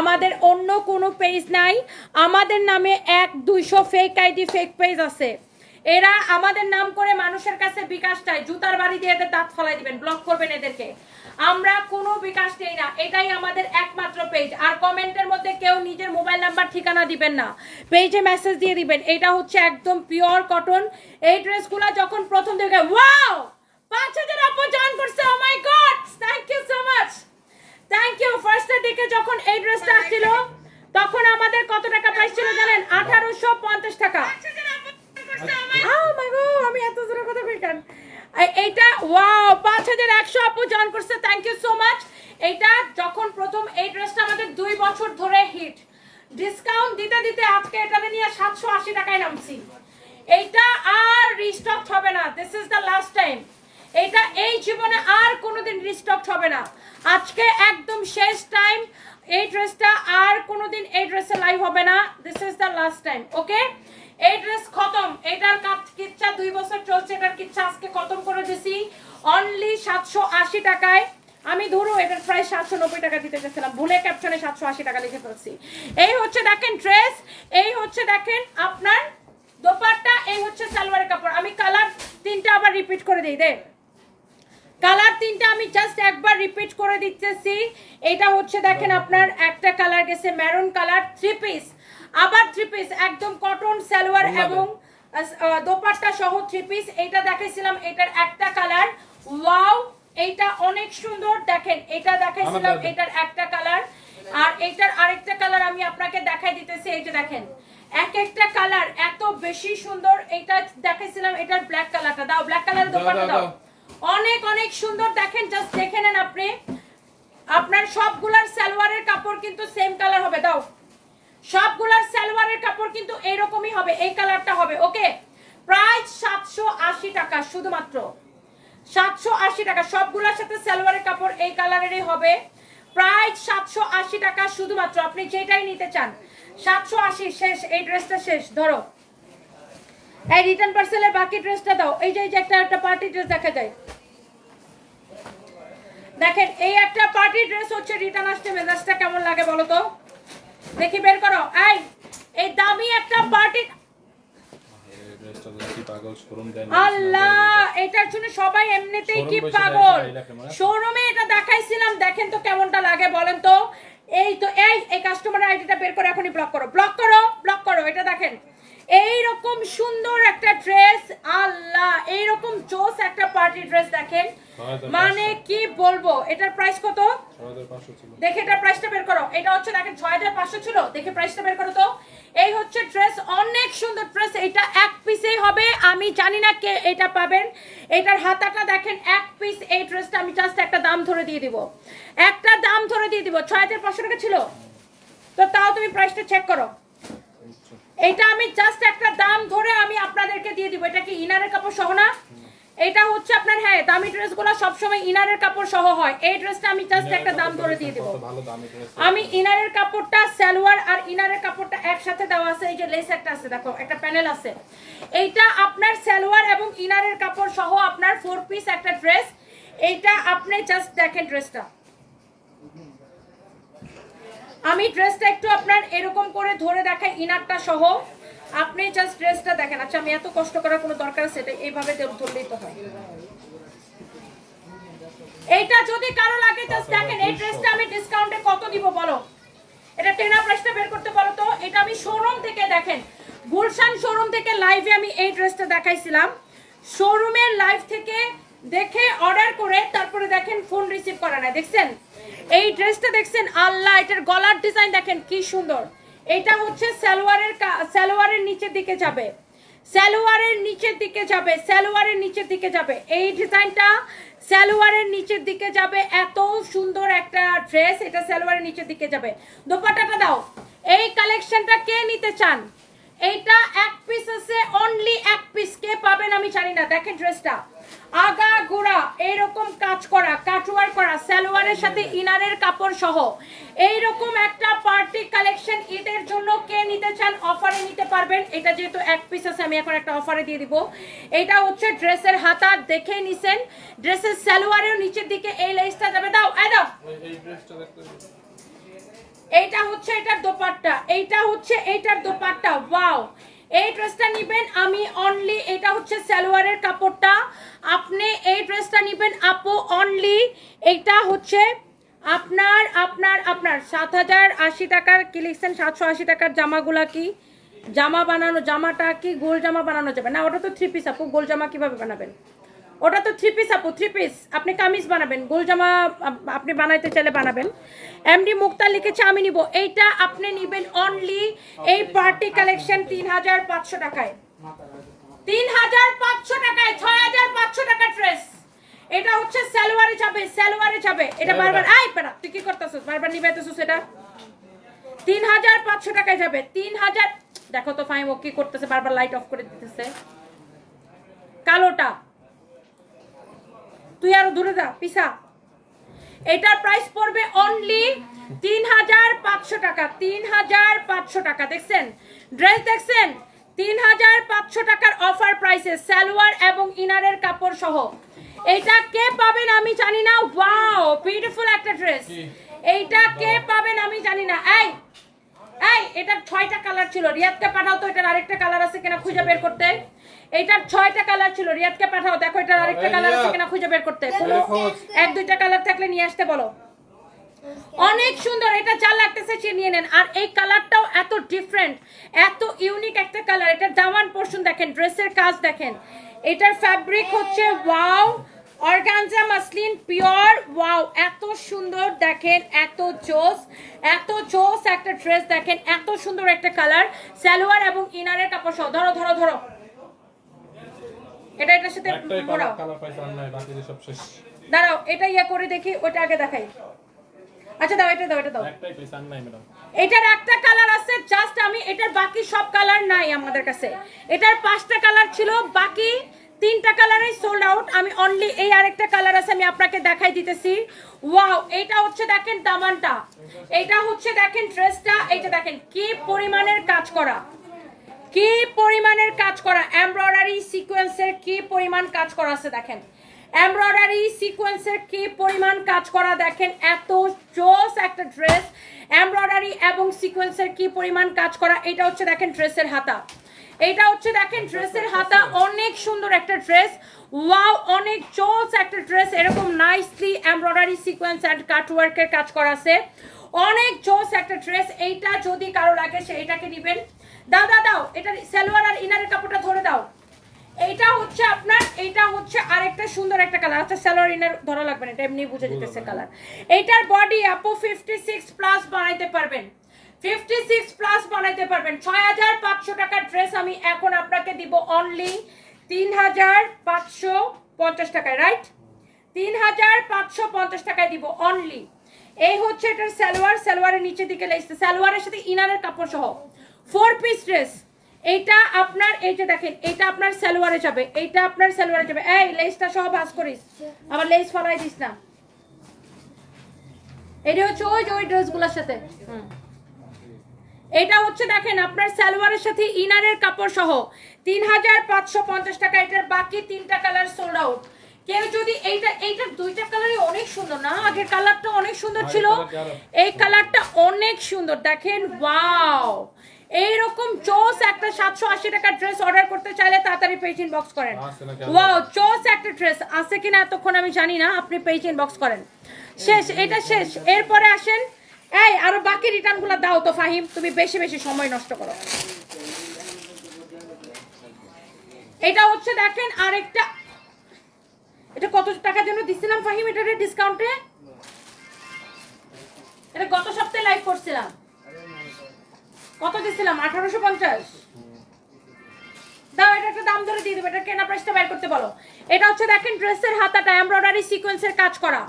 আমাদের অন্য কোনো পেজ নাই। আমাদের নামে 100-200 ফেক আইডি, ফেক পেজ আছে। এরা আমাদের নাম করে মানুষের কাছে বিকাশ চায়, জুতার বাড়ি দিয়ে এদের দাঁত ফলাই দিবেন, ব্লক করবেন এদেরকে। আমরা কোনো বিকাশ দেই না, এটাই আমাদের একমাত্র পেজ। আর কমেন্টের মধ্যে কেউ নিজের মোবাইল নাম্বার ঠিকানা দিবেন না, পেজে মেসেজ দিয়ে দিবেন। এটা হচ্ছে একদম পিওর কটন। এই ড্রেসগুলো যখন প্রথম দিকে, ওয়াও 5000 আপু জয়েন করছে, oh my God, thank you so much, thank you. ফার্স্টের দিকে যখন এই ড্রেসটা আসছিল তখন আমাদের কত টাকা প্রাইস ছিল জানেন? 1850 টাকা। ও মাই গড, আমি এত জোরে কথা কই কেন? এইটা ওয়াও 5100 আপু জয়েন করছে, থ্যাংক ইউ সো মাচ। এইটা যখন প্রথম এই ড্রেসটা আমাদের 2 বছর ধরে হিট, ডিসকাউন্ট দিতে দিতে আজকে এটা নিয়ে 780 টাকায় নামছি। এইটা আর রিস্টক হবে না, this is the last time. এটা এই জীবনে আর কোনোদিন রিস্টক হবে না, আজকে একদম শেষ টাইম। এই ড্রেসটা আর কোনোদিন এই ড্রেসে লাইভ হবে না, this is the last time. Okay, এই ড্রেস খতম। এটার কিচ্ছা 2 বছর চলছে, এটার কিচ্ছা আজকে খতম করে দিছি অনলি 780 টাকায়। আমি ধরো এটার প্রাইস 790 টাকা দিতে চাইছিলাম, ভুলে ক্যাপশনে 780 টাকা লিখে ফেলছি। এই হচ্ছে দেখেন ড্রেস, এই হচ্ছে দেখেন আপনার দোপাট্টা, এই হচ্ছে সালোয়ারের কাপড়। আমি কালার 3টা আবার রিপিট করে দিই দে, কালার 3টা আমি জাস্ট একবার রিপিট করে দিতেছি। এটা হচ্ছে দেখেন আপনার একটা কালার গেছে মেরুন কালার, 3 পিস, আবার 3 পিস একদম কটন সালোয়ার এবং দোপাট্টা সহ 3 পিস। এটা দেখাইছিলাম, এটার একটা কালার, ওয়াও এইটা অনেক সুন্দর। দেখেন এটা দেখাইছিলাম, এটার একটা কালার, আর এটার আরেকটা কালার আমি আপনাকে দেখাই দিতেছি। এই যে দেখেন এক একটা কালার এত বেশি সুন্দর। এটা দেখাইছিলাম, এটার ব্ল্যাক কালারটা দাও, ব্ল্যাক কালারের দোপাট্টা দাও, অনেক অনেক সুন্দর। দেখেন জাস্ট দেখে নেন আপনি, আপনার সবগুলার সালোয়ারের কাপড় কিন্তু সেম কালার হবে, দাও সবগুলার সালোয়ারের কাপড় কিন্তু এইরকমই হবে, এই কালারটা হবে। ওকে, প্রাইস 780 টাকা, শুধুমাত্র 780 টাকা। সবগুলোর সাথে সালোয়ারের কাপড় এই কালারেরই হবে, প্রাইস 780 টাকা শুধুমাত্র। আপনি যেটাই নিতে চান 780, শেষ, এই ড্রেসটা শেষ। ধরো এই রিটার্ন পার্সেলের বাকি ড্রেসটা দাও। এই যে একটা পার্টি ড্রেস দেখা যায়, দেখেন এই একটা পার্টি ড্রেস হচ্ছে রিটার্ন আসছে, মেজাজটা কেমন লাগে বলো তো, দেখি বের করো। এই দামি একটা পার্টি, আল্লাহ এটার জন্য সবাই এমনিতেই কি পাগল। শোরুমে এটা দেখাইছিলাম, দেখেন তো কেমনটা লাগে বলেন তো। এই তো এই কাস্টমারের আইডিটা বের করে এখনই ব্লক করো, ব্লক করো, ব্লক করো। এটা দেখেন এইরকম সুন্দর একটা ড্রেস, আল্লাহ এইরকম জোস একটা পার্টি ড্রেস দেখেন, মানে কি বলবো। এটার প্রাইস কত দেখে, এটার প্রাইসটা বের করো। এটা হচ্ছে দেখেন 6500 ছিল, দেখে প্রাইসটা বের করো তো। এই হচ্ছে ড্রেস, অনেক সুন্দর ড্রেস। এটা এক পিসেই হবে, আমি জানি না কে এটা পাবেন। এটার হাতাটা দেখেন এক পিস। এই ড্রেসটা আমি জাস্ট একটা দাম ধরে দিয়ে দিব, একটা দাম ধরে দিয়ে দিব। 6500 টাকা ছিল তো, তাও তুমি প্রাইসটা চেক করো। এটা আমি জাস্ট একটা দাম ধরে আমি আপনাদেরকে দিয়ে দিব। এটা কি ইনারের কাপড় সহ না? এটা হচ্ছে আপনার, হ্যাঁ দামি ড্রেসগুলো সবসময় ইনারের কাপড় সহ হয়। এই ড্রেসটা আমি জাস্ট একটা দাম ধরে দিয়ে দিব। আমি ইনারের কাপড়টা, সালোয়ার আর ইনারের কাপড়টা একসাথে দেওয়া আছে। এই যে লেস একটা আছে, দেখো একটা প্যানেল আছে। এইটা আপনার সালোয়ার এবং ইনারের কাপড় সহ আপনার 4 পিস একটা ড্রেস। এইটা আপনি জাস্ট দেখেন ড্রেসটা, আমি ড্রেসটা একটু আপনার এরকম করে ধরে দেখাই ইনারটা সহ, আপনি জাস্ট ড্রেসটা দেখেন। আচ্ছা আমি এত কষ্ট করার কোনো দরকার আছে? এটা এইভাবে ধরলেই তো হয়। এইটা যদি কারো লাগে জাস্ট দেখেন। এই ড্রেসটা আমি ডিসকাউন্টে কত দিব বলো, এটা টেনা প্রাইসটা বের করতে বলো তো। এটা আমি শোরুম থেকে, দেখেন গুলশান শোরুম থেকে লাইভে আমি এই ড্রেসটা দেখাইছিলাম। শোরুমের লাইভ থেকে দেখে অর্ডার করে তারপরে দেখেন ফোন রিসিভ করা নাই, দেখছেন এই ড্রেসটা দেখছেন, আল্লাহ এটার গলার ডিজাইন দেখেন কি সুন্দর। এটা হচ্ছে সালোয়ারের নিচের দিকে যাবে, সালোয়ারের নিচের দিকে যাবে, সালোয়ারের নিচের দিকে যাবে। এই ডিজাইনটা সালোয়ারের নিচের দিকে যাবে, এত সুন্দর একটা ড্রেস। এটা সালোয়ারের নিচের দিকে যাবে। দোপাট্টাটা দাও। এই কালেকশনটা কে নিতে চান? এইটা এক পিস আছে, অনলি এক পিস। কে পাবেন আমি জানি না। দেখেন ড্রেসটা আগা গোড়া এইরকম কাজ করা, কাটওয়ার করা, সালোয়ারের সাথে ইনারের কাপড় সহ এইরকম একটা পার্টি কালেকশন ঈদের জন্য কে নিতে চান অফারে নিতে পারবেন। এটা যেহেতু এক পিস আছে আমি এখন একটা অফারে দিয়ে দিব। এটা হচ্ছে ড্রেসের হাতা, দেখে নিছেন। ড্রেসের সালোয়ারের নিচের দিকে এই লেসটা যাবে, দাও দাও। এইটা হচ্ছে এটার দোপাট্টা, এইটা হচ্ছে এইটার দোপাট্টা, ওয়াও। এই ড্রেসটা নিবেন আমি অনলি, এটা হচ্ছে সালোয়ারের কাপড়টা। আপনি এই ড্রেসটা নিবেন আপু অনলি, এইটা হচ্ছে আপনার আপনার আপনার 7080 টাকার। কি লিখছেন 780 টাকার জামাগুলা কি জামা বানানো, জামাটা কি গোল জামা বানানো যাবে না? ওটা তো 3 পিস আপু, গোল জামা কিভাবে বানাবেন? ওটা তো 3 পিস আপু, 3 পিস। আপনি কামিজ বানাবেন, গোল জামা আপনি বানাইতে চাইলে বানাবেন। এমডি মুক্তা লিখেছে আমি নিব। এইটা আপনি নিবেন অনলি এই পার্টি কালেকশন 3500 টাকায়, 3500 টাকায় 6500 টাকা ড্রেস। এটা হচ্ছে সালোয়ারে যাবে এটা বারবার তুই কি করতেছস, বারবার নিবাইতেছস। এটা 3500 টাকায় যাবে। 3000 দেখো তো ফাইম ও কি করতেছে, বারবার লাইট অফ করে দিতেছে। কালোটা তুই আরো দূরে যা, পিছা। এটার প্রাইস পড়বে অনলি 3500 টাকা। 3500 টাকা। দেখছেন ড্রেস, দেখছেন 3500 টাকার অফার প্রাইসে সালোয়ার এবং ইনারের কাপড় সহ। এইটা কে পাবেন আমি জানি না। ওয়াও বিউটিফুল একটা ড্রেস। এইটা কে পাবেন আমি জানি না। এই এটার 6টা কালার ছিল, রিয়াদকে পাঠাও তো এটার আরেকটা কালার আছে কিনা খুঁজে বের করতে। এইটার 6টা কালার ছিল, রিয়াদকে পাঠাও, দেখো এটার আরেকটা কালার আছে কিনা খুঁজে বের করতে। কোনো 1-2টা কালার থাকলে নিয়ে আসতে বলো। অনেক সুন্দর, এটা যা লাগতেছে সে নিয়ে নেন। আর এই কালারটাও এত ডিফারেন্ট, এত ইউনিক একটা কালার। এটার দামান পোরশন দেখেন, ড্রেসের কাজ দেখেন। এটার ফ্যাব্রিক হচ্ছে wow, organza muslin pure. Wow এত সুন্দর দেখেন, এত জোস একটা ড্রেস দেখেন, এত সুন্দর একটা কালার। সালোয়ার এবং ইনারের কাপড় সহ। ধরো ধরো ধরো, এটার সাথে কালার পাইছে আর নাই, বাকি সব শেষ। দাঁড়াও এটা ইয়া করে দেখি, ওটা আগে দেখাই। আচ্ছা দাও, এটা দাও, এটা দাও। একটাই পাইছে আর নাই ম্যাডাম। এটার একটা কালার আছে জাস্ট, আমি এটার বাকি সব কালার নাই আমাদের কাছে। এটার 5টা কালার ছিল, বাকি 3টা কালারই সোল্ড আউট। আমি অনলি এই আরেকটা কালার আছে, আমি আপনাকে দেখাই দিতেছি। ওয়াও এটা হচ্ছে দেখেন দামানটা, এটা হচ্ছে দেখেন ড্রেসটা, এইটা দেখেন কি পরিমাণের কাজ করা, কি পরিমাণের কাজ করা। এমব্রয়ডারি সিকোয়েন্সের কি পরিমাণ কাজ করা আছে দেখেন, এমব্রয়ডারি সিকোয়েন্সের কি পরিমাণ কাজ করা দেখেন। এত জোস একটা ড্রেস, এমব্রয়ডারি এবং সিকোয়েন্সের কি পরিমাণ কাজ করা। এটা হচ্ছে দেখেন ড্রেসের হাতা, এটা হচ্ছে দেখেন ড্রেসের হাতা। অনেক সুন্দর একটা ড্রেস। ওয়াও অনেক জোস একটা ড্রেস। এরকম নাইসলি এমব্রয়ডারি সিকোয়েন্স এন্ড কাটওয়ার্কের কাজ করা আছে। অনেক জোস একটা ড্রেস। এইটা যদি কারো লাগে সে এটাকে নেবেন। দাও দাও দাও, এটা সালোয়ার আর ইনারের কাপড়টা ধরে দাও। এইটা হচ্ছে আপনার, এইটা হচ্ছে আরেকটা সুন্দর একটা কালার। আচ্ছা সালোয়ার ইনার ধরা লাগবে না, এটা এমনি বুঝে দিতেছে কালার। এইটার বডি আপু 56 প্লাস বানাইতে পারবেন, 56 প্লাস বানাইতে পারবেন। 6500 টাকার ড্রেস আমি এখন আপনাকে দিব অনলি 3550 টাকায়, রাইট? 3550 টাকায় দিব অনলি। এই হচ্ছে এটার সালোয়ার, সালোয়ারের নিচের দিকে লেস, সালোয়ারের সাথে ইনারের কাপড় সহ 4 পিস ড্রেস। এইটা আপনার, এই যে দেখেন এটা আপনার সালোয়ারে যাবে, এইটা আপনার সালোয়ারে যাবে। এই লেসটা সহ ভাঁজ করিস, আবার লেস ফলাই দিস না। এটা হচ্ছে ওই ড্রেসগুলোর সাথে। এটা হচ্ছে দেখেন আপনার সালোয়ারের সাথে ইনারের কাপড় সহ 3550 টাকা। এটার বাকি 3টা কালার সোল্ড আউট। কেউ যদি এইটার 2টা কালারই অনেক সুন্দর না, আগের কালারটা অনেক সুন্দর ছিল, এই কালারটা অনেক সুন্দর দেখেন। ওয়াও এইরকম চোস একটা 780 টাকার ড্রেস অর্ডার করতে চাইলে তাড়াতাড়ি পেজ ইনবক্স করেন। ওয়াও চোস একটা ড্রেস আছে কিনা এতক্ষণ আমি জানি না, আপনি পেজ ইনবক্স করেন। শেষ, এটা শেষ। এরপরে আসেন, এই আরো বাকি রিটার্নগুলো দাও তো ফাহিম, তুমি বেশি বেশি সময় নষ্ট করো। এটা হচ্ছে দেখেন আরেকটা, এটা কত টাকা জন্য দিছিলাম ফাহিম এটারে ডিসকাউন্টে? এটা গত সপ্তাহে লাইভ করছিলাম, কত দিছিলাম? 1850। দাও এটা একটা দাম ধরে দিয়ে দেবে, এটা কেনা প্রাইসটা বের করতে বলো। এটা হচ্ছে দেখেন ড্রেসের হাতাটা এমব্রয়ডারি সিকোয়েন্সের কাজ করা,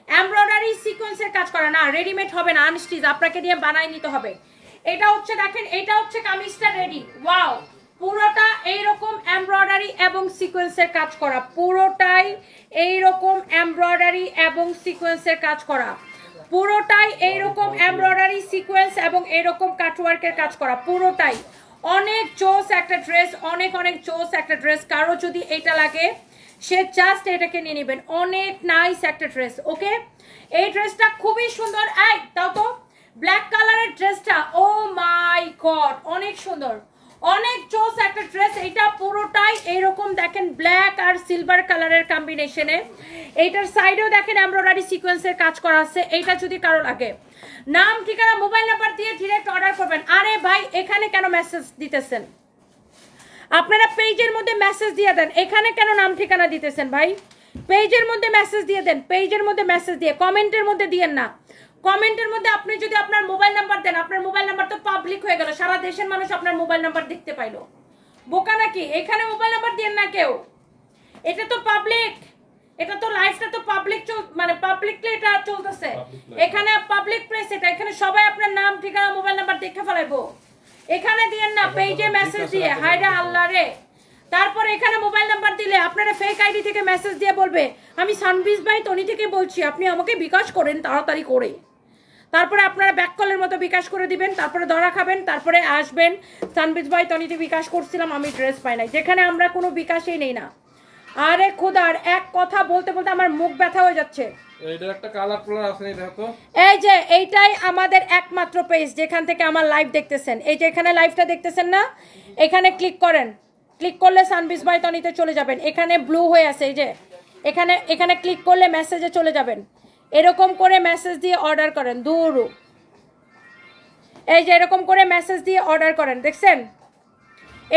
এমব্রয়ডারি সিকোয়েন্সের কাজ করা না, রেডিমেড হবে না, আনস্টিচ, আপনাকে দিয়ে বানাই নিতে হবে। এটা হচ্ছে দেখেন, এটা হচ্ছে কামিজটা রেডি। ওয়াও পুরোটা এইরকম এমব্রয়ডারি এবং সিকোয়েন্সের কাজ করা, পুরোটাই এইরকম এমব্রয়ডারি এবং সিকোয়েন্সের কাজ করা, পুরোটাই এইরকম এমব্রয়ডারি সিকোয়েন্স এবং এইরকম কাটওয়ার্কের কাজ করা, পুরোটাই অনেক চোস একটা ড্রেস, অনেক অনেক চোস একটা ড্রেস। কারো যদি এটা লাগে সে জাস্ট এটাকে নিয়ে নেবেন, অনেক নাইস একটা ড্রেস। ওকে এই ড্রেসটা খুবই সুন্দর। এই দাও তো ব্ল্যাক কালারের ড্রেসটা, ও মাই গড অনেক সুন্দর, অনেক চোস একটা ড্রেস। এটা পুরোটাই এইরকম দেখেন ব্ল্যাক আর সিলভার কালারের কম্বিনেশনে। এইটার সাইডেও দেখেন এমব্রয়ডারি সিকোয়েন্সের কাজ করা আছে। এইটা যদি কারো লাগে নাম ঠিকানা মোবাইল নাম্বার দিয়ে ডিরেক্ট অর্ডার করবেন। আরে ভাই এখানে কেন মেসেজ দিতেছেন? আপনারা পেজের মধ্যে মেসেজ দিয়ে দেন, এখানে কেন নাম ঠিকানা দিতেছেন ভাই? পেজের মধ্যে মেসেজ দিয়ে দেন, পেজের মধ্যে মেসেজ দিয়ে, কমেন্টের মধ্যে দিয়েন না। কমেন্টের মধ্যে আপনি যদি আপনার মোবাইল নাম্বার দেন, আপনার মোবাইল নাম্বার তো পাবলিক হয়ে গেল, সারা দেশের মানুষ আপনার মোবাইল নাম্বার দেখতে পাইলো। বোকা নাকি? এখানে মোবাইল নাম্বার দেন না কেউ, এটা তো পাবলিক, এটা তো লাইভটা তো পাবলিক মানে পাবলিকলি এটা চলতেছে, এখানে পাবলিক প্লেস, এটা এখানে সবাই আপনার নাম ঠিকানা মোবাইল নাম্বার দেখে ফেলাইবো, এখানে দিয়েন না পেজে মেসেজ দিয়ে। হায়রে আল্লাহ রে। তারপর এখানে মোবাইল নাম্বার দিলে আপনারা ফেক আইডি থেকে মেসেজ দিয়ে বলবে আমি সানবিজ ভাই তনি থেকে বলছি, আপনি আমাকে বিকাশ করেন তাড়াতাড়ি করে। তারপরে আপনারা ব্যাক কলের মতো বিকাশ করে দিবেন, তারপরে ধরা খাবেন, তারপরে আসবেন সানবিজ ভাই তনিতে বিকাশ করছিলাম আমি ড্রেস পাই নাই, যেখানে আমরা কোনো বিকাশই নেই না। আরে খোদার এক কথা বলতে বলতে আমার মুখ ব্যথা হয়ে যাচ্ছে। এইটার একটা কালার কালার আছে এই দেখো। এই যে এইটাই আমাদের একমাত্র পেজ যেখান থেকে আমার লাইভ দেখতেছেন, এই যে এখানে লাইভটা দেখতেছেন না, এখানে ক্লিক করেন, ক্লিক করলে সানবিজ ভাই তনিতে চলে যাবেন, এখানে ব্লু হয়ে আছে, এই যে এখানে এখানে ক্লিক করলে মেসেজে চলে যাবেন, এরকম করে মেসেজ দিয়ে অর্ডার করেন। দূর এই যে এরকম করে মেসেজ দিয়ে অর্ডার করেন, দেখছেন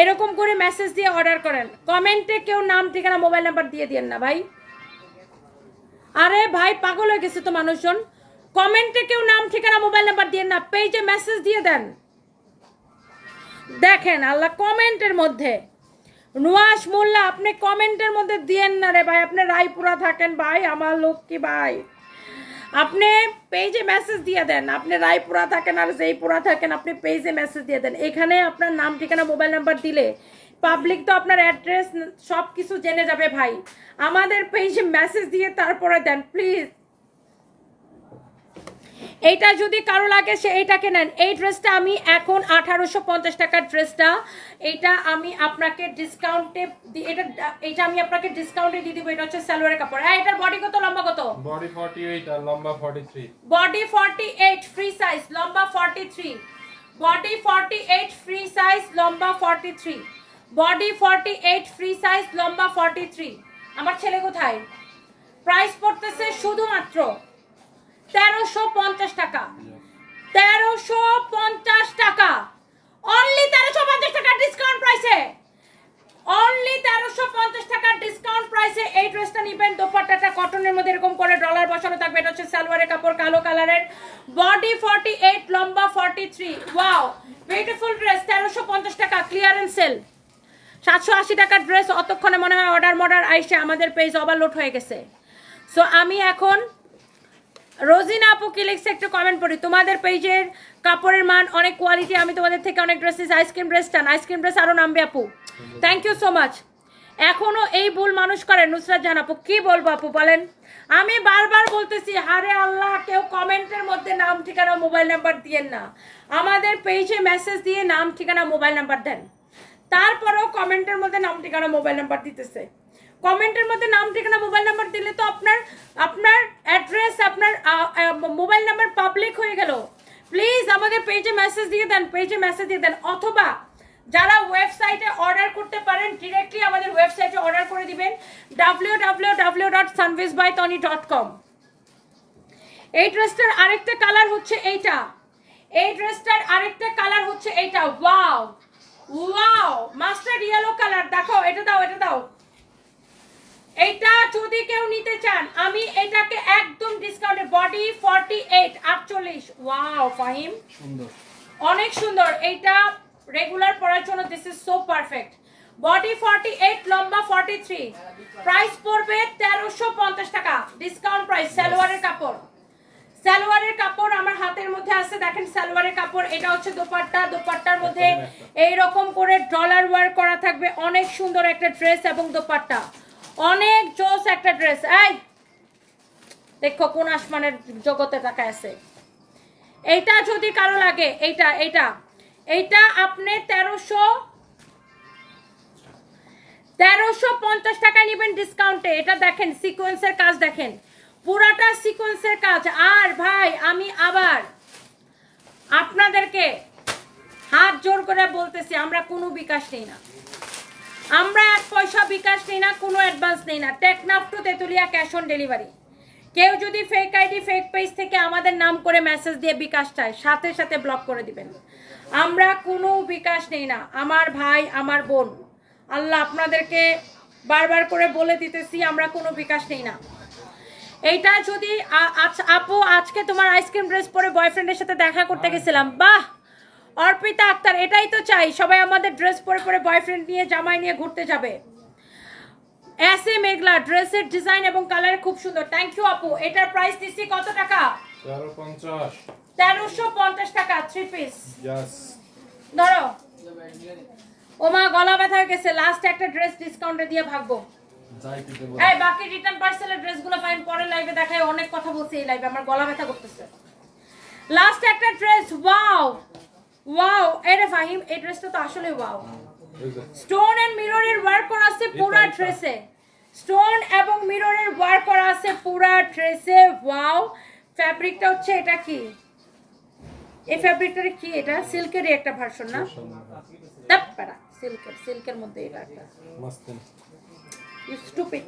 এরকম করে মেসেজ দিয়ে অর্ডার করেন। কমেন্টে কেউ নাম ঠিকানা মোবাইল নাম্বার দিয়ে দিয়েন না ভাই। আরে ভাই পাগল হয়ে গেছে তো মানুষজন, কমেন্টে কেউ নাম ঠিকানা মোবাইল নাম্বার দিয়ে না, পেজে মেসেজ দিয়ে দেন। দেখেন আল্লাহ কমেন্টের মধ্যে, নুয়াস মোল্লা আপনি কমেন্টের মধ্যে দিয়েন না রে ভাই, আপনি রায়পুরা থাকেন ভাই, আমার লক্ষ্মী ভাই, আপনি পেজে মেসেজ দিয়ে দেন। আপনি রায়পুরা থাকেন আর জয়পুরা থাকেন, আপনি পেজে মেসেজ দিয়ে দেন। এখানে আপনার নাম ঠিকানা মোবাইল নাম্বার দিলে পাবলিক তো আপনার অ্যাড্রেস সব কিছু জেনে যাবে ভাই। আমাদের পেজে মেসেজ দিয়ে তারপরে দেন প্লিজ। এইটা যদি কারো লাগে সে এইটাকে নেন। এই ড্রেসটা আমি এখন 1850 টাকার ড্রেসটা, এইটা আমি আপনাকে ডিসকাউন্টে এটা আমি আপনাকে ডিসকাউন্টে দিয়ে দিব। এটা হচ্ছে সালোয়ারের কাপড়। এটার বডি কত লম্বা কত? বডি 48 আর লম্বা 43। বডি 48 ফ্রি সাইজ, লম্বা 43। বডি 48 ফ্রি সাইজ, লম্বা 43। বডি 48 ফ্রি সাইজ, লম্বা 43। আমার ছেলে কোথায়? প্রাইস পড়তেছে শুধুমাত্র 1350 টাকা। 1350 টাকা, অনলি 1350 টাকা ডিসকাউন্ট প্রাইসে, অনলি 1350 টাকা ডিসকাউন্ট প্রাইসে এই ড্রেসটা নেবেন। দোপাট্টাটা কটনের মধ্যে এরকম করে ডলার বসানো থাকবে। এটা হচ্ছে সালোয়ারের কাপড়, কালো কালারের, বডি 48, লম্বা 43। ওয়াও বিউটিফুল ড্রেস, 1350 টাকা ক্লিয়ারেন্স সেল। 780 টাকার ড্রেস অতক্ষণে মনে হয় অর্ডার আইসে আমাদের পেজ ওভারলোড হয়ে গেছে। সো আমি এখন রোজিনা আপু কি লিখছে একটু কমেন্ট পড়ি। তোমাদের পেজের কাপড়ের মান অনেক কোয়ালিটি, আমি তোমাদের থেকে অনেক ড্রেসেস, আইসক্রিম ড্রেস টান, আইসক্রিম ড্রেস আরো নামবে আপু, থ্যাংক ইউ সো মাচ। এখনো এই ভুল মানুষ করে নুসরাত জাহান আপু, কি বলবো আপু বলেন? আমি বারবার বলতেছি হারে আল্লাহ কেউ কমেন্টের মধ্যে নাম ঠিকানা মোবাইল নাম্বার দিয়েন না, আমাদের পেজে মেসেজ দিয়ে নাম ঠিকানা মোবাইল নাম্বার দেন। তারপরেও কমেন্টের মধ্যে নাম ঠিকানা মোবাইল নাম্বার দিতেছে। কমেন্টের মধ্যে নাম ঠিকানা মোবাইল নাম্বার দিলে তো আপনার অ্যাড্রেস, আপনার মোবাইল নাম্বার পাবলিক হয়ে গেল। প্লিজ আমাদের পেজে মেসেজ দিয়ে দেন, পেজে মেসেজ দিয়ে দেন। অথবা যারা ওয়েবসাইটে অর্ডার করতে পারেন ডিরেক্টলি আমাদের ওয়েবসাইটে অর্ডার করে দিবেন www.sunvizbytony.com। এই ড্রেসটার আরেকটা কালার হচ্ছে এইটা, এই ড্রেসটার আরেকটা কালার হচ্ছে এইটা। Wow wow mustard yellow colour, দেখো এটা দাও, এটা দাও। এইটা যদি কেউ নিতে চান আমি এটাকে একদম ডিসকাউন্টে, বডি 48 48। ওয়াও ফাহিম সুন্দর, অনেক সুন্দর। এইটা রেগুলার পরার জন্য this is so perfect. Body 48, লম্বা 43, প্রাইস পড়বে 1350 টাকা ডিসকাউন্ট প্রাইস। সালোয়ারের কাপড়, সালোয়ারের কাপড় আমার হাতের মধ্যে আছে, দেখেন সালোয়ারের কাপড়। এটা হচ্ছে দোপাট্টা, দোপাট্টার মধ্যে এইরকম করে ডলার ওয়ার্ক করা থাকবে। অনেক সুন্দর একটা ড্রেস এবং দোপাট্টা, অনেক জোস একটা ড্রেস। এই দেখো কোন আসমানের জগতে তাকায় আছে। এইটা যদি কারো লাগে, এইটা এইটা এইটা আপনি 1350 টাকা নেবেন ডিসকাউন্টে। এটা দেখেন সিকোয়েন্সের কাজ, দেখেন পুরাটা সিকোয়েন্সের কাজ। আর ভাই আমি আবার আপনাদেরকে হাত জোর করে বলতেছি, আমরা কোনো বিকাশ নেই না, আমরা 1 পয়সা বিকাশ নেই না, কোনো অ্যাডভান্স নেই না। Teknaf to Tetulia cash on delivery. কেউ যদি ফেক আইডি ফেক পেজ থেকে আমাদের নাম করে মেসেজ দিয়ে বিকাশ চায় সাথে সাথে ব্লক করে দিবেন। আমরা কোনো বিকাশ নেই না আমার ভাই আমার বোন, আল্লাহ আপনাদেরকে বারবার করে বলে দিতেছি আমরা কোনো বিকাশ নেই না। এইটা যদি আপু আজকে তোমার আইসক্রিম ড্রেস পরে বয়ফ্রেন্ডের সাথে দেখা করতে গেছিলাম, বাহ অর্পিতা আক্তার, এটাই তো চাই, সবাই আমাদের ড্রেস পরে পরে বয়ফ্রেন্ড নিয়ে জামাই নিয়ে ঘুরতে যাবে। এসএ মেঘলা, ড্রেসের ডিজাইন এবং কালার খুব সুন্দর। থ্যাংক ইউ আপু। এটার প্রাইস দিচ্ছি কত টাকা? 1350 1350 টাকা 3 পিস। यस ধরো। ওমা গলা ব্যথা হয়ে গেছে, লাস্ট একটা ড্রেস ডিসকাউন্টে দিয়ে ভাগবো। এই বাকি রিটার্ন পার্সেলের ড্রেসগুলো ফাইন পরে লাইভে দেখাই, অনেক কথা বলছি এই লাইভে, আমার গলা ব্যথা করতেছে। লাস্ট একটা ড্রেস, ওয়াও ওয়াও, এরে ফাহিম এই ড্রেসটা তো আসলে ওয়াও। স্টোন এন্ড মিররের ওয়ার্ক করা আছে পুরো ড্রেসে, স্টোন এবং মিররের ওয়ার্ক করা আছে পুরো ড্রেসে, ওয়াও। ফ্যাব্রিকটা হচ্ছে এটা কি, এই ফ্যাব্রিকটার কি, এটা সিল্কেরই একটা ভার্সন না? তাপড়া সিল্কের মধ্যে এটা একটা मस्त ইউ স্টুপিড।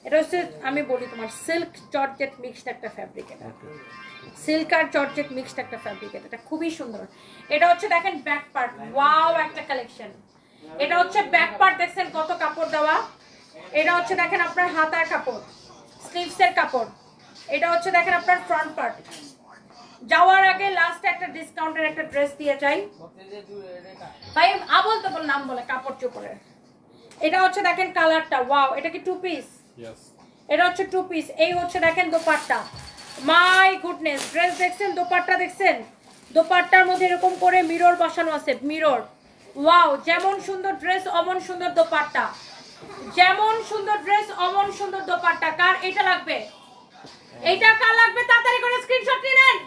এটা হচ্ছে আমি বলি তোমার সিল্ক জর্জেট মিক্সড একটা ফ্যাব্রিক, এটা সিল্ক আর জর্জেট মিক্সড একটা ফ্যাব্রিক, এটা খুবই সুন্দর। এটা হচ্ছে দেখেন ব্যাক পার্ট, ওয়াও একটা কালেকশন। এটা হচ্ছে ব্যাক পার্ট, দেখছেন কত কাপড় দেওয়া। এটা হচ্ছে দেখেন আপনার হাতার কাপড়, স্লিভসের কাপড়। এটা হচ্ছে দেখেন আপনার ফ্রন্ট পার্ট। যাওয়ার আগে লাস্ট একটা ডিসকাউন্টের একটা ড্রেস দিয়ে যাই ভাই, আবল তো বল নাম বলে কাপড় চোপড়ের। এটা হচ্ছে দেখেন কালারটা, ওয়াও। এটা কি 2 পিস? यस এটা হচ্ছে 2 পিস। এই হচ্ছে দেখেন দোপাট্টা, মাই গুডনেস। ড্রেস দেখছেন, দোপাট্টা দেখছেন, দোপাট্টার মধ্যে এরকম করে মিরর বসানো আছে, মিরর, ওয়াও। যেমন সুন্দর ড্রেস অমন সুন্দর দোপাট্টা, যেমন সুন্দর ড্রেস অমন সুন্দর দোপাট্টা। কার এটা লাগবে? এইটা কার লাগবে? তাড়াতাড়ি করে স্ক্রিনশট নিয়ে নেন।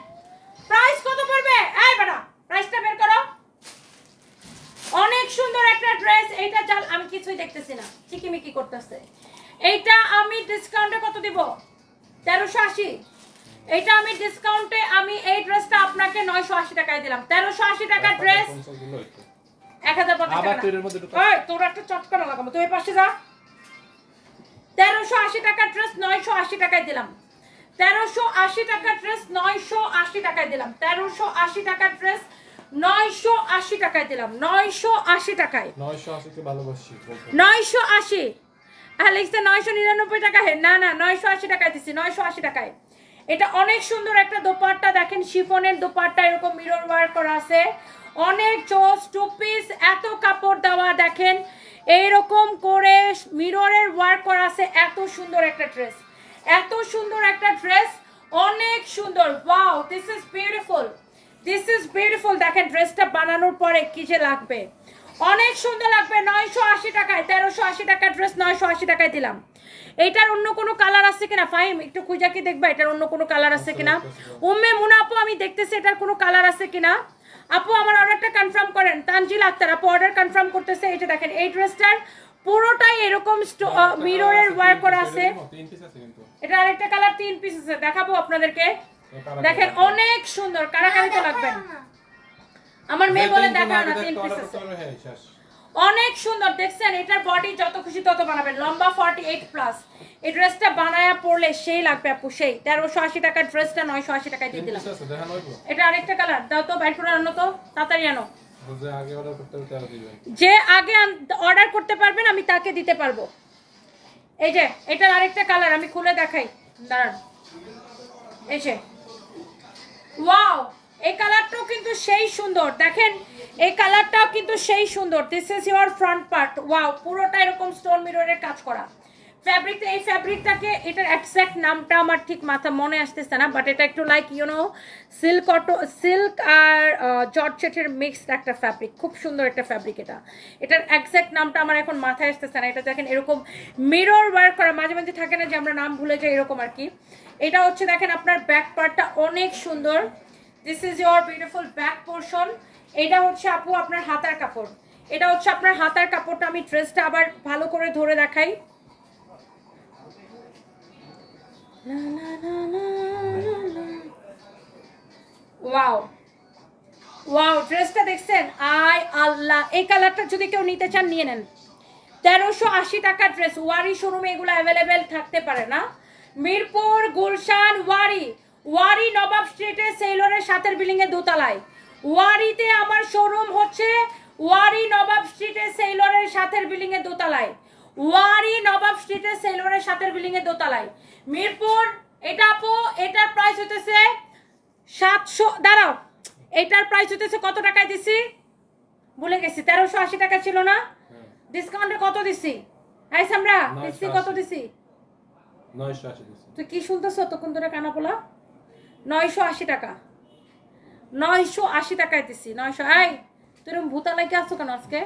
প্রাইস কত পড়বে? এই বেটা প্রাইসটা বের করো। অনেক সুন্দর একটা ড্রেস। এইটা চাল আমি কিছুই দেখতেছি না, চিকিমিকি করতেছে। এইটা আমি ডিসকাউন্টে কত দিব? 1380। এইটা আমি ডিসকাউন্টে আমি এই ড্রেসটা আপনাকে 980 টাকায় দিলাম। 1380 টাকা ড্রেস 1050 আবার টাকা। তুই এর মধ্যে ঢুকা। ওই তোর একটা চটকানা লাগাবো, তুই এই পাশে যা। 1380 টাকা ড্রেস 980 টাকায় দিলাম। 1380 টাকা ড্রেস 980 টাকায় দিলাম। 1380 টাকা ড্রেস 980 টাকায় দিলাম। 980 টাকায়, 980 কে ভালোবাসি 980। লিখছে 999 টাকা। না না 980 টাকায় দিছি, 980 টাকায়। এটা অনেক সুন্দর একটা দোপাট্টা, দেখেন শিফনের দোপাট্টা, এরকম মিরর ওয়ার্ক করা আছে, অনেক চোস। 2 পিস, এত কাপড় দেওয়া, দেখেন এইরকম করে মিররের ওয়ার্ক করা আছে। এত সুন্দর একটা ড্রেস, এত সুন্দর একটা ড্রেস, অনেক সুন্দর, wow. This is beautiful, this is beautiful. দেখেন ড্রেসটা বানানোর পরে কি যে লাগবে, অনেক সুন্দর লাগবে। 980 টাকায়, 1380 টাকা ড্রেস 980 টাকায় দিলাম। এইটার অন্য কোনো কালার আছে কিনা ফাহিম একটু খুঁজা কি দেখবা, এটার অন্য কোনো কালার আছে কিনা? উম্মে মুনা আপু আমি দেখতেছি এটার কোনো কালার আছে কিনা। আপু আমার অর্ডারটা কনফার্ম করেন। তানজিল আক্তার আপু অর্ডার কনফার্ম করতেছে। এই যে দেখেন এই ড্রেসটার পুরোটাই এরকম মিররের ওয়ার্ক করা আছে। 3 পিস আছে কিন্তু এটা আরেকটা কালার 3 পিস আছে, দেখাবো আপনাদেরকে। দেখেন অনেক সুন্দর, কারাকারিতে লাগবেন। আমার মেয়ে বলে দেখাও না, 3 পিস আছে, হ্যাঁ শেষ। অনেক সুন্দর। দেখছেন এটার বডি যত খুশি তত বানাবেন, লম্বা 48 প্লাস। এই ড্রেসটা বানায়া পরলে সেই লাগবে আপু, সেই। 1380 টাকার ড্রেসটা 980 টাকায় দিয়ে দিলাম। এটা আরেকটা কালার দাও তো, বাইর করে আনো তো, তাড়াতাড়ি আনো। আগে অর্ডার করতে হবে তারা দিবেন, যে আগে অর্ডার করতে পারবেন আমি তাকে দিতে পারবো। এই যে এটার আরেকটা কালার আমি খুলে দেখাই, দাঁড়ান। এই যে ওয়াও, এই কালারটাও কিন্তু সেই সুন্দর, দেখেন এই কালারটাও কিন্তু সেই সুন্দর। This is your front part, wow. পুরোটা এরকম স্টোন মিররের কাজ করা। ফ্যাব্রিকটা, এই ফ্যাব্রিকটাকে, এটার এক্সাক্ট নামটা আমার ঠিক মাথা মনে আসতেছে না, বাট এটা একটু লাইক ইউনো সিল্ক আর জর্জেটের মিক্সড একটা ফ্যাব্রিক, খুব সুন্দর একটা ফ্যাব্রিক এটা। এটার এক্সাক্ট নামটা আমার এখন মাথায় আসতেছে না। এটা দেখেন এরকম মিরর ওয়ার্ক করা, মাঝে মাঝে থাকে না যে আমরা নাম ভুলে যাই, এরকম আর কি। এটা হচ্ছে দেখেন আপনার ব্যাক পার্টটা অনেক সুন্দর। This is your beautiful back portion. এটা হচ্ছে আপু আপনার হাতার কাপড়, এটা হচ্ছে আপনার হাতার কাপড়টা। আমি ড্রেসটা আবার ভালো করে ধরে দেখাই। ওয়াও ওয়াও, ড্রেসটা দেখছেন? আয় আল্লাহ, এই কালারটা যদি কেউ নিতে চান নিয়ে নেন। 1380 টাকা ড্রেস। ওয়ারি শোরুমে এগুলো অ্যাভেলেবেল থাকতে পারে না। মিরপুর, গুলশান, ওয়ারি নবাব স্ট্রিটে সেলরের সাথের বিল্ডিং এ দোতলায়। ওয়ারিতে আমার শোরুম হচ্ছে ওয়ারি নবাব স্ট্রিটে সেলরের সাথের বিল্ডিং এ দোতলায়। ওয়ারি নবাব স্ট্রিটে সেলরের সাথের বিল্ডিং এ দোতলায়। মিরপুর, এটা আপু এটার প্রাইস হইতেছে 700, দাঁড়াও এটার প্রাইস হতেছে কত টাকায় দিছি ভুলে গেছি, 1380 টাকা ছিল না? ডিসকাউন্টে কত দিছি? এই সামরা দিছি কত দিছি? 980 দিছি। তুই কি শুনতেছো তখন ধরে কানা পোলা? 980 টাকা, 980 টাকায় দিছি। 900। এই তুই এরকম ভূতা লাগে আসছো কেন আজকে?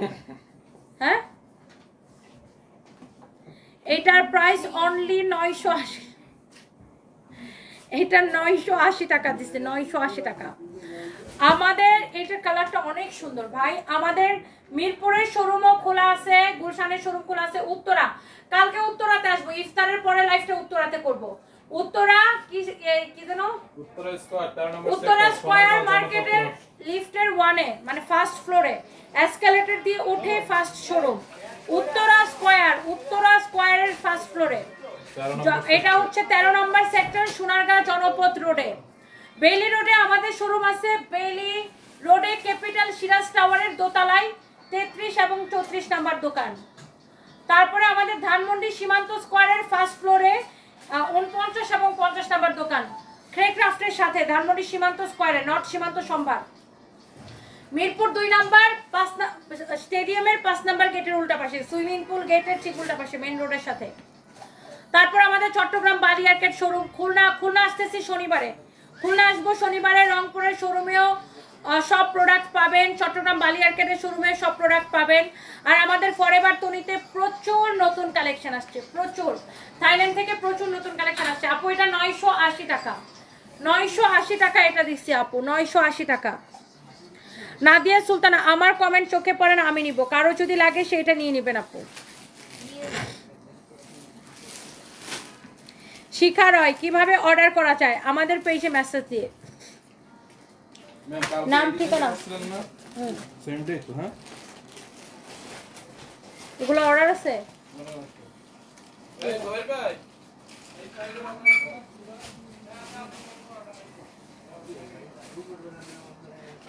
হ্যাঁ, এটার প্রাইস অনলি 980। এটা 980 টাকা দিচ্ছে, 980 টাকা। আমাদের এটার কালারটা অনেক সুন্দর ভাই। আমাদের মিরপুরের শোরুমও খোলা আছে, গুলশানের শোরুম খোলা আছে। উত্তরা, কালকে উত্তরাতে আসবো, ইফতারের পরে লাইভটা উত্তরাতে করব। উত্তরা কি যেন উত্তরা স্কয়ার মার্কেটের লিফটের 1-এ, মানে ফার্স্ট ফ্লোরে এসকেলেটর দিয়ে উঠে ফার্স্ট শোরুম উত্তরা স্কয়ারের ফার্স্ট ফ্লোরে। এটা হচ্ছে 13 নম্বর সেক্টর, সোনারগাঁ জনপথ রোডে। বেইলি রোডে আমাদের শোরুম আছে, বেইলি রোডে ক্যাপিটাল সিরাজ টাওয়ারের দোতলায় 33 এবং 34 নাম্বার দোকান। তারপরে আমাদের ধানমন্ডি সীমান্ত স্কয়ারের ফার্স্ট ফ্লোরে 49 এবং 50 নাম্বার দোকান, ক্রেক্রাফটের সাথে ধানমন্ডি সীমান্ত স্কয়ারে, নর্থ সীমান্ত সম্ভার। মিরপুর 2 নাম্বার স্টেডিয়ামের 5 নাম্বার গেটের উল্টা পাশে, সুইমিং পুল গেটের ঠিক উল্টা পাশে, মেইন রোডের সাথে। তারপর আমাদের চট্টগ্রাম বালিয়ারকেট শোরুম, খুলনা আসতেছি শনিবারে, খুলনা আসবো শনিবারে। রংপুরের শোরুমেও সব প্রোডাক্ট পাবেন, চট্টগ্রাম বালিয়ারকেটের শোরুমে সব প্রোডাক্ট পাবেন। আর আমাদের ফরএভার তনিতে প্রচুর নতুন কালেকশন আসছে, প্রচুর, থাইল্যান্ড থেকে প্রচুর নতুন কালেকশন আসছে। আপু এটা 980 টাকা, 980 টাকা এটা দিচ্ছি আপু, 980 টাকা। নাদিয়া সুলতানা, আমার কমেন্ট চোখে পড়ে না, আমি নিব, কারো যদি লাগে সেটা নিয়ে নেবেন আপু। শিখা রয়, কিভাবে অর্ডার করা যায়? আমাদের পেজে মেসেজ দিয়ে নাম ঠিকানা। এগুলো অর্ডার আছে?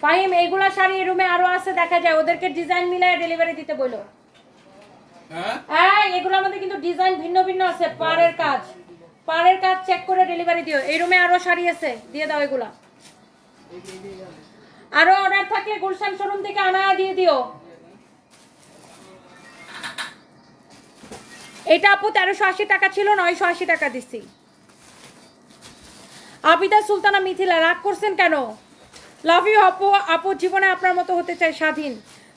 ফাহিম, এইগুলা শাড়ি এই রুমে আরো আছে, দেখা যায়, ওদেরকে ডিজাইন মিলায় ডেলিভারি দিতে বলো। হ্যাঁ, এগুলো আমাদের কিন্তু ডিজাইন ভিন্ন ভিন্ন আছে, পাড়ের কাজ চেক করে ডেলিভারি দিও। এই রুমে আরো শাড়ি আছে, দিয়ে দাও এগুলা। আরো অর্ডার থাকলে গুলশান শোরুম থেকে আনায়া দিয়ে দিও। এটা আপু 1380 টাকা ছিল, 980 টাকা দিচ্ছি। আবিদা সুলতানা মিথিলা, রাগ করছেন কেন? লাভ ইউ আপু। আপু জীবনে আপনার মতো হতে চাই, স্বাধীন।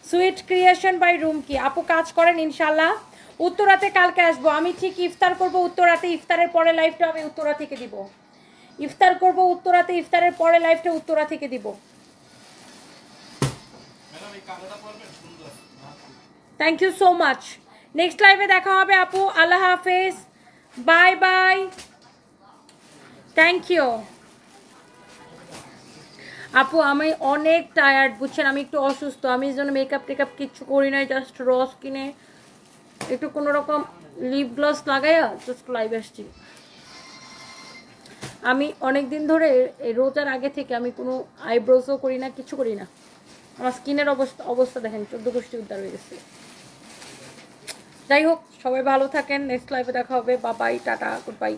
সুইট ক্রিয়েশন বাই রুম কি আপু কাজ করেন ইনশাল্লাহ। উত্তরাতে কালকে আসবো আমি, ঠিক ইফতার করব উত্তরাতে, ইফতারের পরে লাইভটা আমি উত্তরা থেকে দিব। ইফতার করব উত্তরাতে, ইফতারের পরে লাইভটা উত্তরা থেকে দিব। Thank you so much. Next লাইভে দেখা হবে আপু। আল্লাহ হাফেজ, বাই বাই, থ্যাংক ইউ আপু। আমি অনেক টায়ার্ড বুঝছেন, আমি একটু অসুস্থ, আমি এই জন্য মেকআপ টেকআপ কিচ্ছু করি নাই, জাস্ট রস কিনে একটু কোনো রকম লিপ গ্লস লাগাইয়া জাস্ট লাইভ আসছি। আমি অনেক দিন ধরে এই রোজার আগে থেকে আমি কোনো আইব্রোজও করি না, কিছু করি না। আমার স্কিনের অবস্থা দেখেন, 14 গোষ্ঠী উদ্ধার হয়ে গেছে। যাই হোক, সবাই ভালো থাকেন, নেক্সট লাইভে দেখা হবে। বাবাই, টাটা, গুড বাই।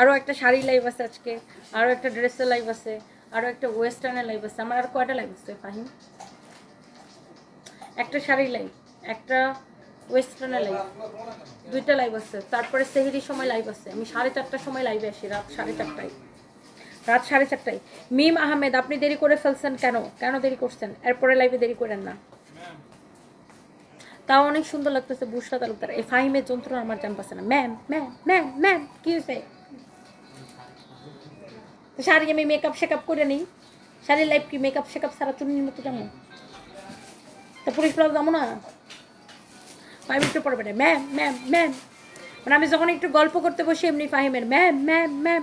আরও একটা শাড়ি লাইভ আছে আজকে, আরও একটা ড্রেসের লাইভ আছে, আরও একটা ওয়েস্টার্নের লাইভ আছে। আমার আর কয়টা লাইভ আছে ফাহিম? একটা শাড়ি লাইভ, একটা ওয়েস্টার্নের লাইভ, 2টা লাইভ আছে। তারপরে সেহরির সময় লাইভ আছে। আমি 4:30টার সময় লাইভে আসি, রাত 4:30টায়। মিম আহমেদ, আপনি দেরি করে ফেলছেন কেন? কেন দেরি করছেন? এরপরে লাইভে দেরি করেন না। তাও অনেক সুন্দর লাগতেছে বুশরা তালুকদার। এই ফাহিমের যন্ত্রণা আমার জান পাচ্ছে না। ম্যাম ম্যাম ম্যাম ম্যাম কি হয়েছে? শাড়ি আমি মেকআপ শেকআপ করে নিই, শাড়ির লাইভ কি মেকআপ শেকআপ সারা চুনির মতো যাবো? তা পুলিশ ব্লগ যাবো না? 5 মিনিট পরে বেড়ে ম্যাম ম্যাম ম্যাম, মানে আমি যখন একটু গল্প করতে বসি এমনি ফাহিমের ম্যাম ম্যাম ম্যাম।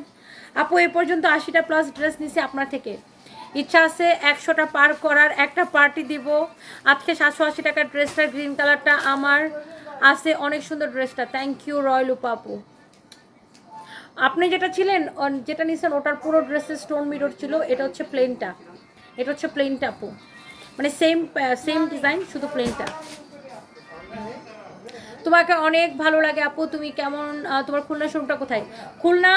আপু এ পর্যন্ত 80টা প্লাস ড্রেস নিছি আপনার থেকে, ইচ্ছা আছে 100টা পার করার, একটা পার্টি দিব। আজকে 780 টাকার ড্রেসটা, গ্রিন কালারটা আমার আছে, অনেক সুন্দর ড্রেসটা। থ্যাংক ইউ রয়্যাল উপা আপু। আপনি যেটা ছিলেন, যেটা নিয়েছেন ওটার পুরো ড্রেসের স্টোন মিরর ছিল, এটা হচ্ছে প্লেনটা, এটা হচ্ছে প্লেনটা আপু, মানে সেম ডিজাইন, শুধু প্লেনটা। তোমাকে অনেক ভালো লাগে আপু, তুমি কেমন? তোমার খুলনা শোরুমটা কোথায়? খুলনা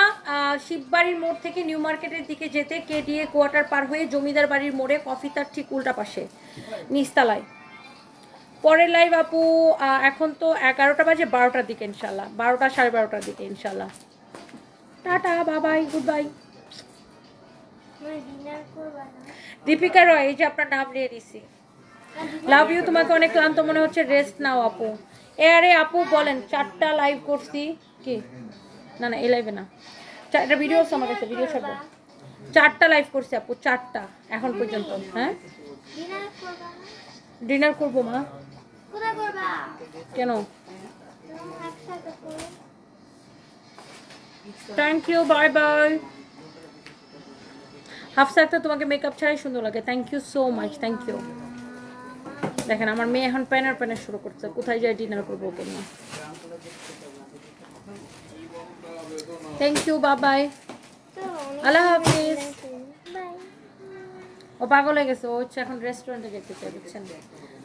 শিববাড়ির মোড় থেকে নিউ মার্কেটের দিকে যেতে কেডিএ কোয়ার্টার পার হয়ে জমিদার বাড়ির মোড়ে কফি তার ঠিক উল্টা পাশে নিচতলায়। পরের লাইভ আপু এখন তো 11টা বাজে, 12টার দিকে ইনশাল্লাহ, 12টা 12:30টার দিকে ইনশাল্লাহ। টাটা, বাবাই, গুড বাই। দীপিকা রয়, এই যে আপনার নাম নিয়ে দিছি। লাভ ইউ, তোমাকে অনেক ক্লান্ত মনে হচ্ছে, রেস্ট নাও আপু। আরে আপু বলেন, 4টা লাইভ করছি কি? না না, এই লাইভে না, 4টা ভিডিও আছে আমার কাছে, ভিডিও ছাড়বো। 4টা লাইভ করছি আপু, 4টা এখন পর্যন্ত। হ্যাঁ ডিনার করবো মা। কেন? Thank you, bye bye. Hafsa Akter, তোমাকে মেকআপ ছাড়াই সুন্দর লাগে, thank you so much, thank you. দেখেন আমার মেয়ে এখন প্যানের শুরু করছে, কোথায় যায় ডিনার করবো ওকে নিয়ে। থ্যাংক ইউ, বাবাই, আল্লাহ হাফিজ। ও পাগল হয়ে গেছে, ও হচ্ছে এখন রেস্টুরেন্টে যেতে চাই, বুঝছেন?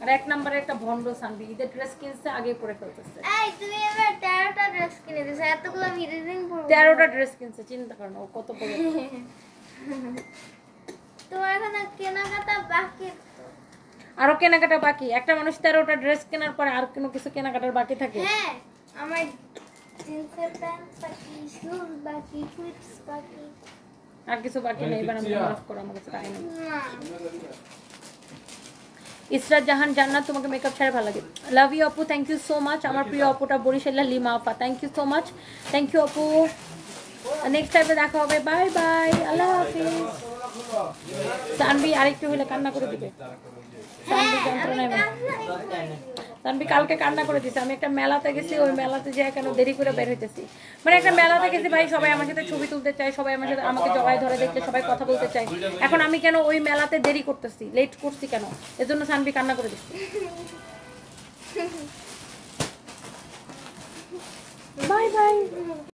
আর 1 নম্বরে একটা ভন্ড সানবি, ঈদের ড্রেস কিনছে, আগে পরে ফেলতেছে। এই তুমি এবার 13টা ড্রেস কিনে দিছো, এতগুলো আমি রিডিং করব। 13টা ড্রেস কিনছে, চিন্তা করো না ও কত পরে। তোমার এখানে কেনাকাটা বাকি? আরো কেনাকাটা বাকি? একটা মানুষ 13টা ড্রেস কেনার পরে আর কোনো কিছু কেনাকাটার বাকি থাকে? হ্যাঁ, আমার জিন্সের প্যান্ট বাকি, শুজ বাকি, ক্লিপস বাকি। আর কিছু বাকি নেই, এবার আমি মাফ করো, আমার কাছে টাকা নেই। ইসরাত জাহান জান্নাত, তোমাকে মেকআপ ছাড়া ভালো লাগে, লাভ ইউ আপু, থ্যাংক ইউ সো মাচ। আমার প্রিয় আপুটা বরিশালের লিমা আপা, thank you so much, thank you আপু। নেক্সট টাইমে দেখা হবে, বাই বাই, আল্লাহ হাফিজ। তানবি আরেকটু হলে কান্না করে দিবে, তানবি যন্ত্রণায়। তানবি কালকে কান্না করে দিচ্ছে, আমি একটা মেলাতে গেছি, ওই মেলাতে যে কেন দেরি করে বের হইতেছি। মানে একটা মেলাতে গেছি ভাই, সবাই আমার সাথে ছবি তুলতে চায়, সবাই আমার সাথে আমাকে জড়ায় ধরে দেখতে, সবাই কথা বলতে চায়। এখন আমি কেন ওই মেলাতে দেরি করতেছি, লেট করছি কেন, এজন্য তানবি কান্না করে দিচ্ছে। Bye bye.